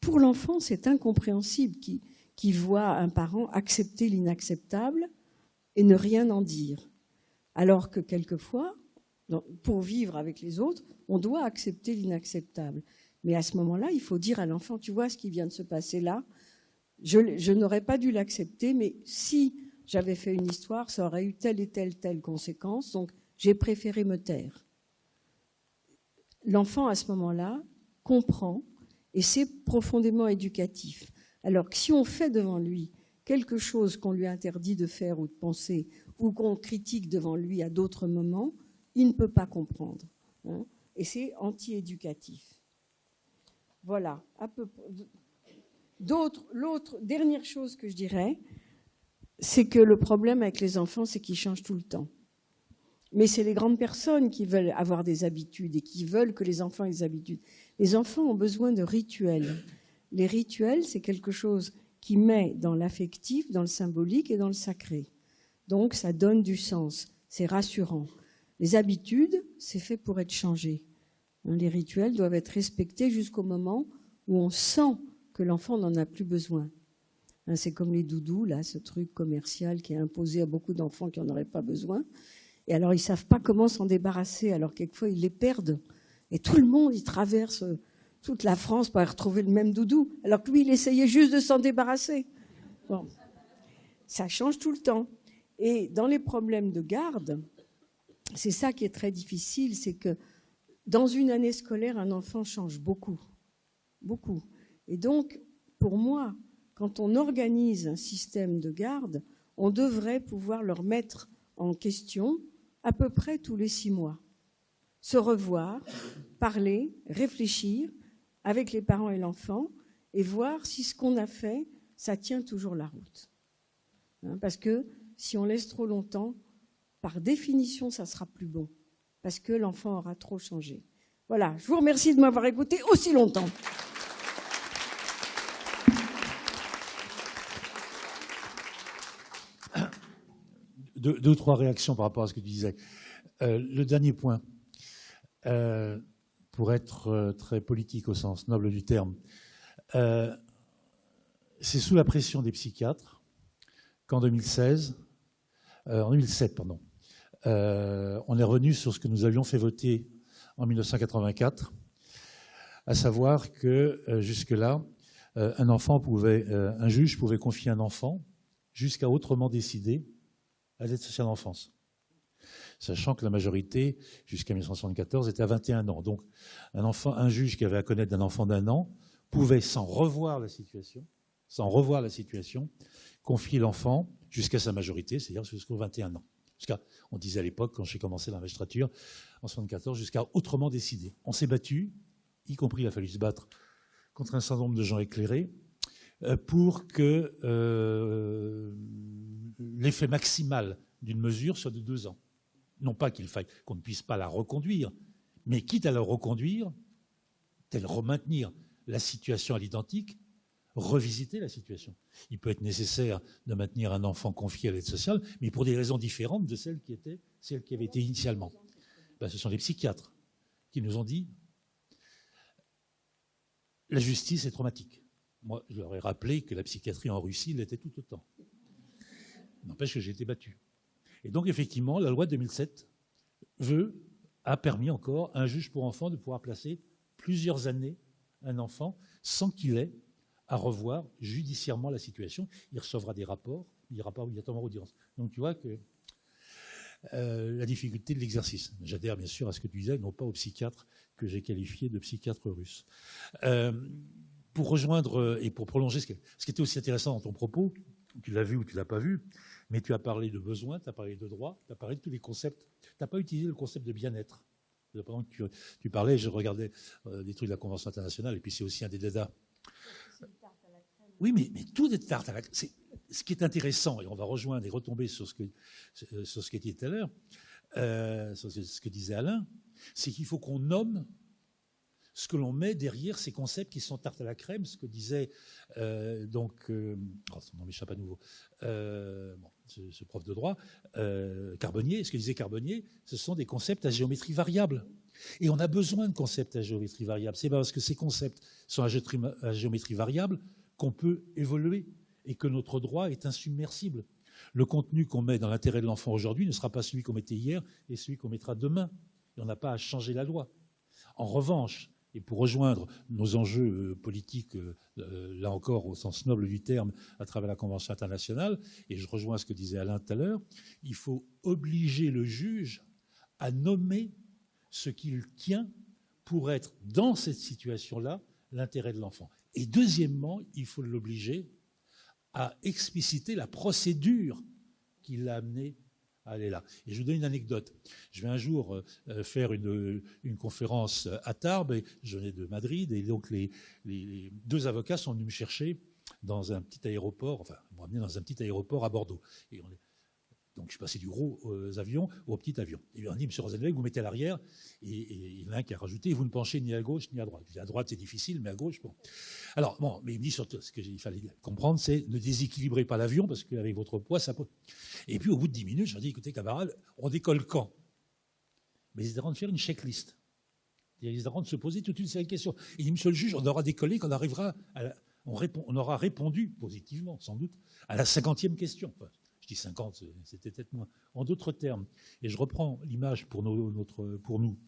pour l'enfant, c'est incompréhensible qui voit un parent accepter l'inacceptable et ne rien en dire. Alors que quelquefois, pour vivre avec les autres, on doit accepter l'inacceptable. Mais à ce moment-là, il faut dire à l'enfant, tu vois ce qui vient de se passer là, je n'aurais pas dû l'accepter, mais si j'avais fait une histoire, ça aurait eu telle et telle conséquence, donc j'ai préféré me taire. L'enfant, à ce moment-là, comprend, et c'est profondément éducatif. Alors que si on fait devant lui quelque chose qu'on lui interdit de faire ou de penser, ou qu'on critique devant lui à d'autres moments, il ne peut pas comprendre. Hein, et c'est anti-éducatif. Voilà. L'autre dernière chose que je dirais, c'est que le problème avec les enfants, c'est qu'ils changent tout le temps. Mais c'est les grandes personnes qui veulent avoir des habitudes et qui veulent que les enfants aient des habitudes. Les enfants ont besoin de rituels. Les rituels, c'est quelque chose qui met dans l'affectif, dans le symbolique et dans le sacré. Donc, ça donne du sens, c'est rassurant. Les habitudes, c'est fait pour être changé. Les rituels doivent être respectés jusqu'au moment où on sent que l'enfant n'en a plus besoin. C'est comme les doudous, là, ce truc commercial qui est imposé à beaucoup d'enfants qui n'en auraient pas besoin. Et alors, ils ne savent pas comment s'en débarrasser. Alors, quelquefois, ils les perdent. Et tout le monde, il traverse toute la France pour retrouver le même doudou. Alors que lui, il essayait juste de s'en débarrasser. Bon. Ça change tout le temps. Et dans les problèmes de garde, c'est ça qui est très difficile, c'est que dans une année scolaire, un enfant change beaucoup. Beaucoup. Et donc, pour moi, quand on organise un système de garde, on devrait pouvoir leur mettre en question à peu près tous les 6 mois. Se revoir, parler, réfléchir avec les parents et l'enfant et voir si ce qu'on a fait, ça tient toujours la route. Parce que si on laisse trop longtemps, par définition, ça sera plus bon. Parce que l'enfant aura trop changé. Voilà, je vous remercie de m'avoir écouté aussi longtemps. Deux ou trois réactions par rapport à ce que tu disais. Le dernier point, pour être très politique au sens noble du terme, c'est sous la pression des psychiatres qu'en 2007, on est revenu sur ce que nous avions fait voter en 1984, à savoir que jusque-là, un juge pouvait confier un enfant jusqu'à autrement décider à l'aide sociale d'enfance, sachant que la majorité, jusqu'à 1974, était à 21 ans. Donc, un juge qui avait à connaître d'un enfant d'1 an pouvait, sans revoir la situation, confier l'enfant jusqu'à sa majorité, c'est-à-dire jusqu'aux 21 ans. On disait à l'époque, quand j'ai commencé la magistrature, en 1974, jusqu'à autrement décider. On s'est battu, y compris il a fallu se battre contre un certain nombre de gens éclairés, pour que l'effet maximal d'une mesure soit de 2 ans. Non pas qu'on ne puisse pas la reconduire, mais quitte à la reconduire, tel maintenir la situation à l'identique, revisiter la situation. Il peut être nécessaire de maintenir un enfant confié à l'aide sociale, mais pour des raisons différentes de celles qui avaient été initialement. Ce sont les psychiatres qui nous ont dit la justice est traumatique. Moi, je leur ai rappelé que la psychiatrie en Russie l'était tout autant. N'empêche que j'ai été battu. Et donc, effectivement, la loi de 2007 a permis encore à un juge pour enfants de pouvoir placer plusieurs années un enfant sans qu'il ait à revoir judiciairement la situation. Il recevra des rapports, il ira pas obligatoirement audience. Donc, tu vois que la difficulté de l'exercice. J'adhère bien sûr à ce que tu disais, non pas aux psychiatres que j'ai qualifiés de psychiatres russes. Pour rejoindre et pour prolonger ce qui était aussi intéressant dans ton propos, tu l'as vu ou tu l'as pas vu, mais tu as parlé de besoin, tu as parlé de droit, tu as parlé de tous les concepts. Tu n'as pas utilisé le concept de bien-être. Pendant que tu parlais, je regardais des trucs de la Convention internationale, et puis c'est aussi un des dada. Oui, mais tout est tarte à la crème. Ce qui est intéressant, et on va rejoindre et retomber sur ce qui était tout à l'heure, sur ce que disait Alain, c'est qu'il faut qu'on nomme ce que l'on met derrière ces concepts qui sont tarte à la crème, ce que disait son nom m'échappe à nouveau, ce prof de droit, Carbonnier. Ce que disait Carbonnier, ce sont des concepts à géométrie variable. Et on a besoin de concepts à géométrie variable. C'est parce que ces concepts sont à géométrie variable qu'on peut évoluer et que notre droit est insubmersible. Le contenu qu'on met dans l'intérêt de l'enfant aujourd'hui ne sera pas celui qu'on mettait hier et celui qu'on mettra demain. Et on n'a pas à changer la loi. En revanche, et pour rejoindre nos enjeux politiques, là encore au sens noble du terme, à travers la Convention internationale, et je rejoins ce que disait Alain tout à l'heure, il faut obliger le juge à nommer ce qu'il tient pour être, dans cette situation-là, l'intérêt de l'enfant. Et deuxièmement, il faut l'obliger à expliciter la procédure qui l'a amené à aller là. Et je vous donne une anecdote. Je vais un jour faire une conférence à Tarbes, et je venais de Madrid, et donc les deux avocats sont venus me chercher dans un petit aéroport, enfin, ils m'ont amené dans un petit aéroport à Bordeaux. Et donc je suis passé du gros avion au petit avion. Et on dit, M. Rosenweg, vous mettez à l'arrière, et il y en a un qui a rajouté, vous ne penchez ni à gauche ni à droite. Je dis, à droite c'est difficile, mais à gauche, bon. Alors, bon, mais il me dit surtout, ce qu'il fallait comprendre, c'est ne déséquilibrez pas l'avion, parce qu'avec votre poids, ça peut... Et puis au bout de 10 minutes, je leur dis, écoutez camarades, on décolle quand? Mais ils étaient en train de faire une checklist. Ils étaient en train de se poser toute une série de questions. Il dit, monsieur le juge, on aura décollé quand on arrivera on aura répondu positivement, sans doute, à la 50e question. Enfin, je dis 50, c'était peut-être moins. En d'autres termes, et je reprends l'image pour nous,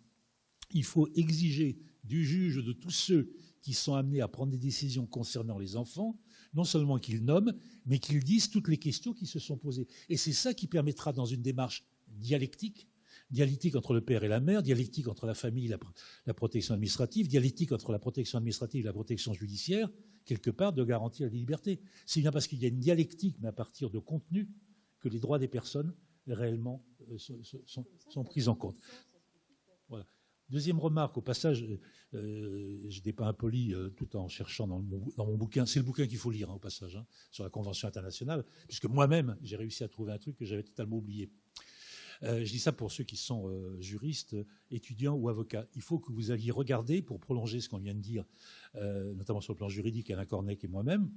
il faut exiger du juge, de tous ceux qui sont amenés à prendre des décisions concernant les enfants, non seulement qu'ils nomment, mais qu'ils disent toutes les questions qui se sont posées. Et c'est ça qui permettra, dans une démarche dialectique entre le père et la mère, dialectique entre la famille et la protection administrative, dialectique entre la protection administrative et la protection judiciaire, quelque part de garantir la liberté. C'est bien parce qu'il y a une dialectique, mais à partir de contenu, que les droits des personnes réellement sont pris en compte. Voilà. Deuxième remarque, au passage, je n'étais pas impoli tout en cherchant dans mon bouquin, c'est le bouquin qu'il faut lire au passage, sur la Convention internationale, puisque moi-même, j'ai réussi à trouver un truc que j'avais totalement oublié. Je dis ça pour ceux qui sont juristes, étudiants ou avocats. Il faut que vous alliez regarder, pour prolonger ce qu'on vient de dire, notamment sur le plan juridique, Alain Cornec et moi-même,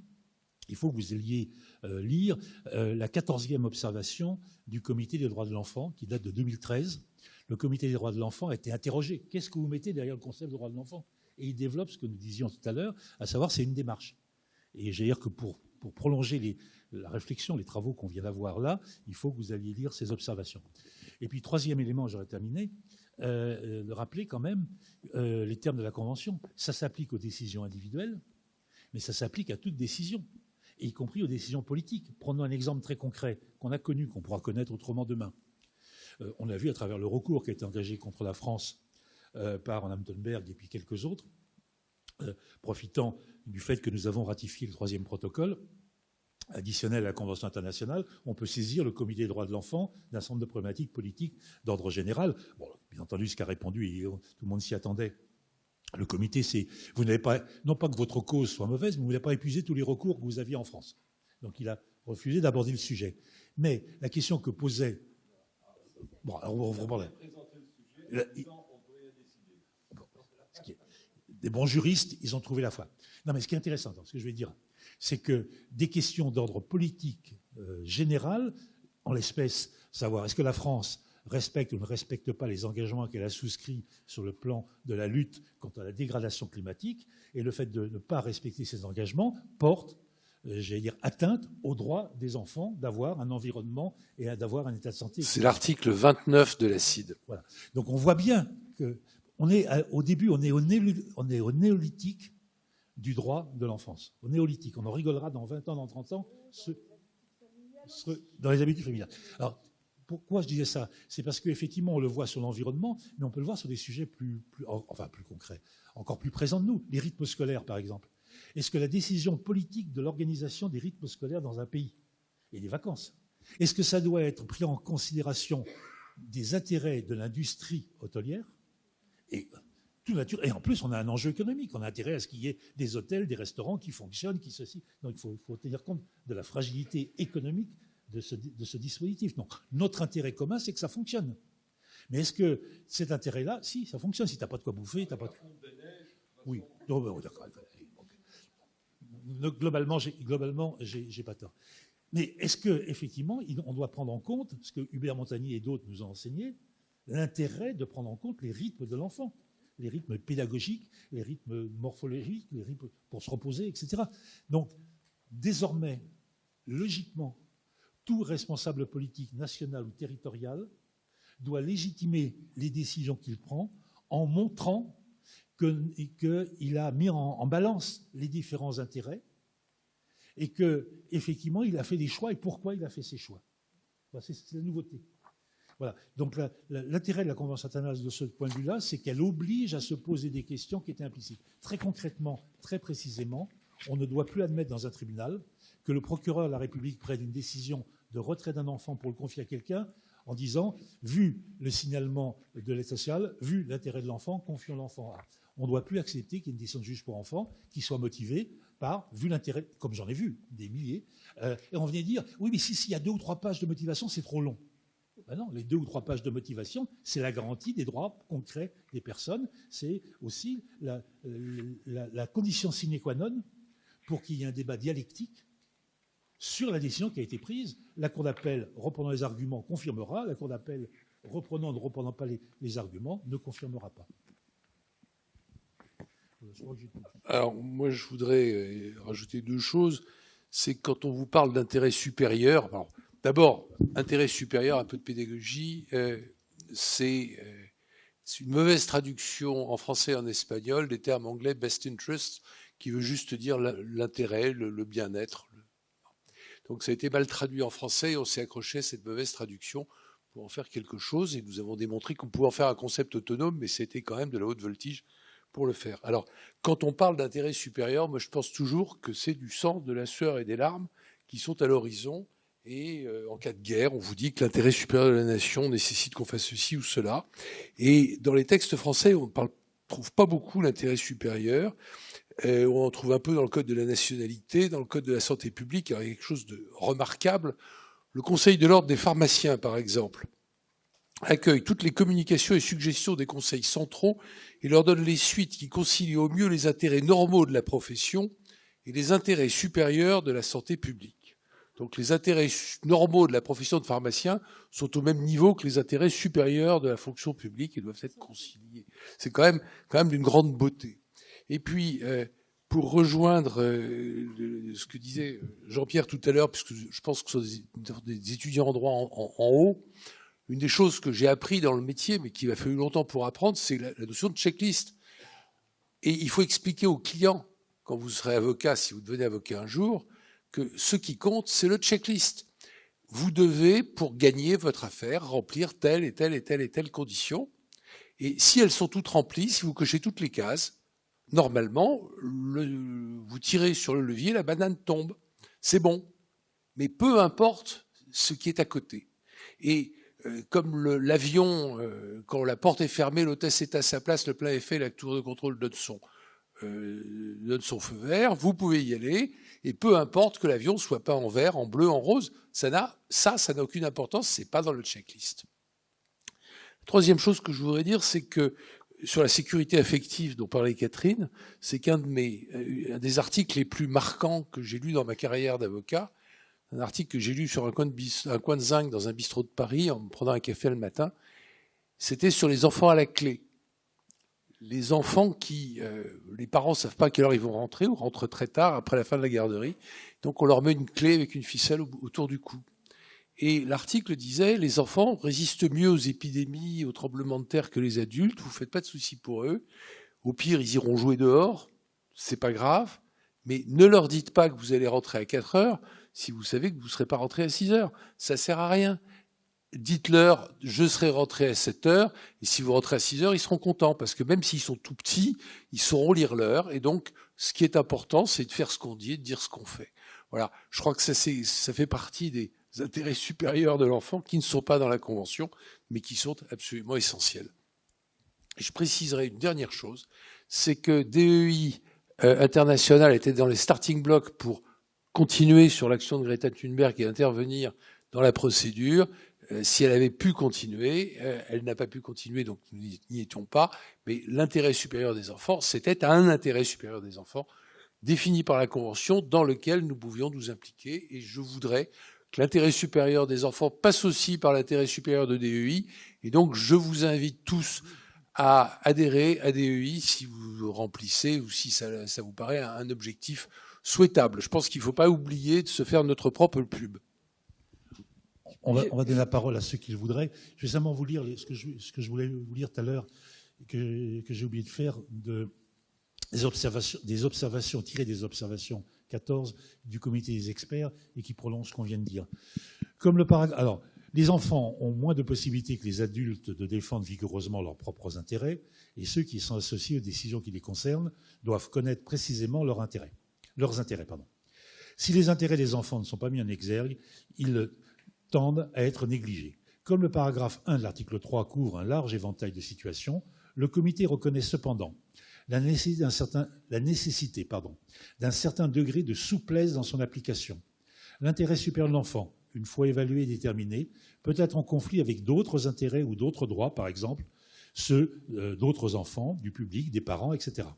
il faut que vous alliez lire la 14e observation du Comité des droits de l'enfant, qui date de 2013. Le Comité des droits de l'enfant a été interrogé. Qu'est-ce que vous mettez derrière le concept de droits de l'enfant? Et il développe ce que nous disions tout à l'heure, à savoir c'est une démarche. Et j'ai dire que pour prolonger la réflexion, les travaux qu'on vient d'avoir là, il faut que vous alliez lire ces observations. Et puis, troisième élément, j'aurais terminé, de rappeler quand même les termes de la Convention. Ça s'applique aux décisions individuelles, mais ça s'applique à toute décision, y compris aux décisions politiques. Prenons un exemple très concret qu'on a connu, qu'on pourra connaître autrement demain. On a vu à travers le recours qui a été engagé contre la France par Mme Thunberg et puis quelques autres, profitant du fait que nous avons ratifié le 3e protocole additionnel à la Convention internationale, on peut saisir le Comité des droits de l'enfant d'un certain nombre de problématiques politiques d'ordre général. Bon, bien entendu, ce qu'a répondu, et tout le monde s'y attendait, le comité, c'est vous n'avez pas, non pas que votre cause soit mauvaise, mais vous n'avez pas épuisé tous les recours que vous aviez en France. Donc il a refusé d'aborder le sujet. Mais la question que posait... Bon, alors on reprend des bons juristes, ils ont trouvé la foi. Non, mais ce qui est intéressant, ce que je vais dire, c'est que des questions d'ordre politique général, en l'espèce, savoir est-ce que la France respecte ou ne respecte pas les engagements qu'elle a souscrits sur le plan de la lutte contre la dégradation climatique, et le fait de ne pas respecter ces engagements porte, j'allais dire, atteinte au droit des enfants d'avoir un environnement et d'avoir un état de santé. C'est l'article 29 de la CIDE. Voilà. Donc on voit bien que au début, on est au néolithique du droit de l'enfance. Au néolithique. On en rigolera dans 20 ans, dans 30 ans, dans les habitudes familiales. Alors, pourquoi je disais ça? C'est parce qu'effectivement, on le voit sur l'environnement, mais on peut le voir sur des sujets plus concrets, encore plus présents de nous. Les rythmes scolaires, par exemple. Est-ce que la décision politique de l'organisation des rythmes scolaires dans un pays et des vacances, est-ce que ça doit être pris en considération des intérêts de l'industrie hôtelière et tout nature. Et en plus, on a un enjeu économique. On a intérêt à ce qu'il y ait des hôtels, des restaurants qui fonctionnent, qui ceci. Donc, il faut tenir compte de la fragilité économique de ce dispositif. Donc, notre intérêt commun, c'est que ça fonctionne. Mais est-ce que cet intérêt-là, si, ça fonctionne. Si tu n'as pas de quoi bouffer, tu n'as pas de... Oui. Globalement, j'ai pas tort. Mais est-ce qu'effectivement, on doit prendre en compte ce que Hubert Montagnier et d'autres nous ont enseigné, l'intérêt de prendre en compte les rythmes de l'enfant, les rythmes pédagogiques, les rythmes morphologiques, les rythmes pour se reposer, etc. Donc, désormais, logiquement, tout responsable politique national ou territorial doit légitimer les décisions qu'il prend en montrant qu'il a mis en balance les différents intérêts et qu'effectivement, il a fait des choix et pourquoi il a fait ces choix. Voilà, c'est la nouveauté. Voilà. Donc l'intérêt de la Convention internationale de ce point de vue-là, c'est qu'elle oblige à se poser des questions qui étaient implicites. Très concrètement, très précisément, on ne doit plus admettre dans un tribunal que le procureur de la République prenne une décision de retrait d'un enfant pour le confier à quelqu'un en disant, vu le signalement de l'aide sociale, vu l'intérêt de l'enfant, confions l'enfant à. On ne doit plus accepter qu'il y ait une décision de juge pour enfant qui soit motivée par, vu l'intérêt, comme j'en ai vu, des milliers, et on venait dire, oui, mais s'il y a 2 ou 3 pages de motivation, c'est trop long. Ben non, les 2 ou 3 pages de motivation, c'est la garantie des droits concrets des personnes. C'est aussi la condition sine qua non pour qu'il y ait un débat dialectique sur la décision qui a été prise. La Cour d'appel, reprenant les arguments, confirmera. La Cour d'appel, reprenant ou ne reprenant pas les arguments, ne confirmera pas. Alors, moi, je voudrais rajouter 2 choses. C'est quand on vous parle d'intérêt supérieur, alors, d'abord, intérêt supérieur, un peu de pédagogie, c'est une mauvaise traduction en français et en espagnol des termes anglais best interest, qui veut juste dire l'intérêt, le bien-être. Donc ça a été mal traduit en français et on s'est accroché à cette mauvaise traduction pour en faire quelque chose. Et nous avons démontré qu'on pouvait en faire un concept autonome, mais c'était quand même de la haute voltige pour le faire. Alors, quand on parle d'intérêt supérieur, moi je pense toujours que c'est du sang, de la sueur et des larmes qui sont à l'horizon. Et en cas de guerre, on vous dit que l'intérêt supérieur de la nation nécessite qu'on fasse ceci ou cela. Et dans les textes français, on ne trouve pas beaucoup l'intérêt supérieur. On en trouve un peu dans le code de la nationalité, dans le code de la santé publique. Il y a quelque chose de remarquable. Le Conseil de l'ordre des pharmaciens, par exemple, accueille toutes les communications et suggestions des conseils centraux et leur donne les suites qui concilient au mieux les intérêts normaux de la profession et les intérêts supérieurs de la santé publique. Donc les intérêts normaux de la profession de pharmacien sont au même niveau que les intérêts supérieurs de la fonction publique et doivent être conciliés. C'est quand même d'une grande beauté. Et puis, pour rejoindre ce que disait Jean-Pierre tout à l'heure, puisque je pense que ce sont des étudiants en droit en haut, une des choses que j'ai appris dans le métier, mais qu'il a fallu longtemps pour apprendre, c'est la notion de checklist. Et il faut expliquer aux clients, quand vous serez avocat, si vous devenez avocat un jour, que ce qui compte, c'est le checklist. Vous devez, pour gagner votre affaire, remplir telle et telle et telle et telle condition. Et si elles sont toutes remplies, si vous cochez toutes les cases, normalement, vous tirez sur le levier, la banane tombe. C'est bon. Mais peu importe ce qui est à côté. Et comme l'avion, quand la porte est fermée, l'hôtesse est à sa place, le plein est fait, la tour de contrôle donne son feu vert, vous pouvez y aller, et peu importe que l'avion soit pas en vert, en bleu, en rose, ça n'a aucune importance, c'est pas dans le checklist. Troisième chose que je voudrais dire, c'est que sur la sécurité affective dont parlait Catherine, c'est qu'un des articles les plus marquants que j'ai lus dans ma carrière d'avocat, un article que j'ai lu sur un coin de zinc dans un bistrot de Paris en me prenant un café le matin, c'était sur les enfants à la clé. Les enfants qui, les parents ne savent pas à quelle heure ils vont rentrer ou rentrent très tard après la fin de la garderie. Donc on leur met une clé avec une ficelle autour du cou. Et l'article disait, les enfants résistent mieux aux épidémies, aux tremblements de terre que les adultes, vous ne faites pas de soucis pour eux. Au pire, ils iront jouer dehors, c'est pas grave, mais ne leur dites pas que vous allez rentrer à 4 heures si vous savez que vous ne serez pas rentré à 6 heures. Ça sert à rien. Dites-leur, je serai rentré à 7 heures, et si vous rentrez à 6 heures, ils seront contents, parce que même s'ils sont tout petits, ils sauront lire l'heure, et donc, ce qui est important, c'est de faire ce qu'on dit et de dire ce qu'on fait. Voilà. Je crois que ça fait partie des intérêts supérieurs de l'enfant qui ne sont pas dans la Convention, mais qui sont absolument essentiels. Et je préciserai une dernière chose, c'est que DEI International était dans les starting blocks pour continuer sur l'action de Greta Thunberg et intervenir dans la procédure. Si elle avait pu continuer, elle n'a pas pu continuer, donc nous n'y étions pas. Mais l'intérêt supérieur des enfants, c'était un intérêt supérieur des enfants défini par la Convention dans lequel nous pouvions nous impliquer. Et je voudrais que l'intérêt supérieur des enfants passe aussi par l'intérêt supérieur de DEI Et donc, je vous invite tous à adhérer à DEI si vous remplissez ou si ça vous paraît un objectif souhaitable. Je pense qu'il ne faut pas oublier de se faire notre propre pub. On va donner la parole à ceux qui le voudraient. Je vais simplement vous lire ce que je voulais vous lire tout à l'heure, que j'ai oublié de faire, des observations tirées des observations 14 du comité des experts et qui prolongent ce qu'on vient de dire. Comme le paragraphe. Alors, les enfants ont moins de possibilités que les adultes de défendre vigoureusement leurs propres intérêts, et ceux qui sont associés aux décisions qui les concernent doivent connaître précisément leurs intérêts. Si les intérêts des enfants ne sont pas mis en exergue, ils tendent à être négligés. Comme le paragraphe 1 de l'article 3 couvre un large éventail de situations, le comité reconnaît cependant la nécessité d'un certain degré de souplesse dans son application. L'intérêt supérieur de l'enfant, une fois évalué et déterminé, peut être en conflit avec d'autres intérêts ou d'autres droits, par exemple ceux d'autres enfants, du public, des parents, etc.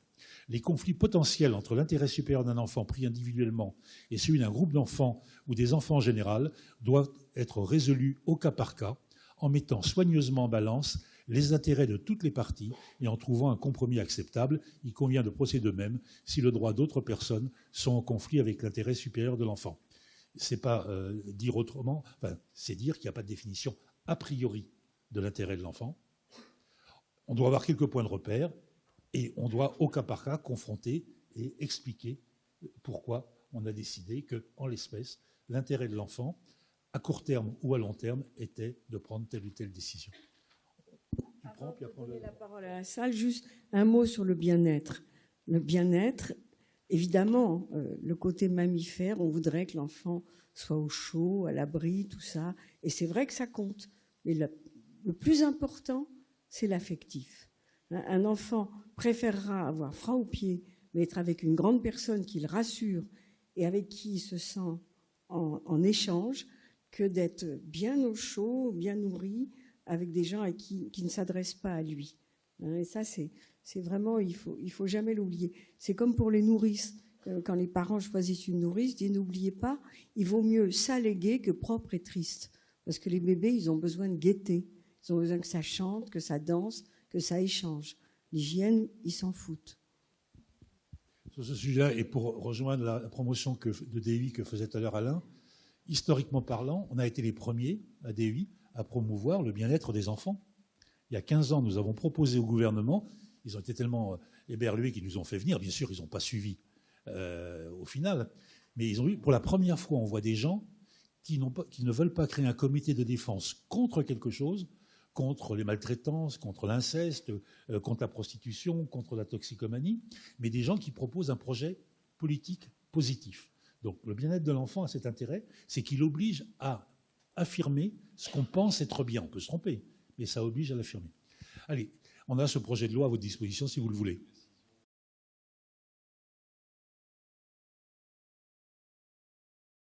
Les conflits potentiels entre l'intérêt supérieur d'un enfant pris individuellement et celui d'un groupe d'enfants ou des enfants en général doivent être résolus au cas par cas en mettant soigneusement en balance les intérêts de toutes les parties et en trouvant un compromis acceptable. Il convient de procéder de même si le droit d'autres personnes sont en conflit avec l'intérêt supérieur de l'enfant. C'est pas dire autrement, c'est dire qu'il n'y a pas de définition a priori de l'intérêt de l'enfant. On doit avoir quelques points de repère et on doit au cas par cas confronter et expliquer pourquoi on a décidé qu'en l'espèce, l'intérêt de l'enfant, à court terme ou à long terme, était de prendre telle ou telle décision. Avant de donner la parole à la salle, juste un mot sur le bien-être. Le bien-être, évidemment, le côté mammifère, on voudrait que l'enfant soit au chaud, à l'abri, tout ça. Et c'est vrai que ça compte. Mais le plus important, c'est l'affectif. Un enfant préférera avoir froid aux pieds, mais être avec une grande personne qui le rassure et avec qui il se sent en échange, que d'être bien au chaud, bien nourri, avec des gens qui ne s'adressent pas à lui. Et ça, c'est vraiment, il faut jamais l'oublier. C'est comme pour les nourrices. Quand les parents choisissent une nourrice, ils disent n'oubliez pas, il vaut mieux s'alléguer que propre et triste. Parce que les bébés, ils ont besoin de gaieté. Ils ont besoin que ça chante, que ça danse, que ça échange. L'hygiène, ils s'en foutent. Sur ce sujet-là, et pour rejoindre la promotion de DEI que faisait tout à l'heure Alain, historiquement parlant, on a été les premiers à DEI à promouvoir le bien-être des enfants. Il y a 15 ans, nous avons proposé au gouvernement, ils ont été tellement éberlués qu'ils nous ont fait venir, bien sûr, ils n'ont pas suivi au final, mais ils ont eu, pour la première fois, on voit des gens qui ne veulent pas créer un comité de défense contre quelque chose, contre les maltraitances, contre l'inceste, contre la prostitution, contre la toxicomanie, mais des gens qui proposent un projet politique positif. Donc le bien-être de l'enfant a cet intérêt, c'est qu'il oblige à affirmer ce qu'on pense être bien. On peut se tromper, mais ça oblige à l'affirmer. Allez, on a ce projet de loi à votre disposition si vous le voulez.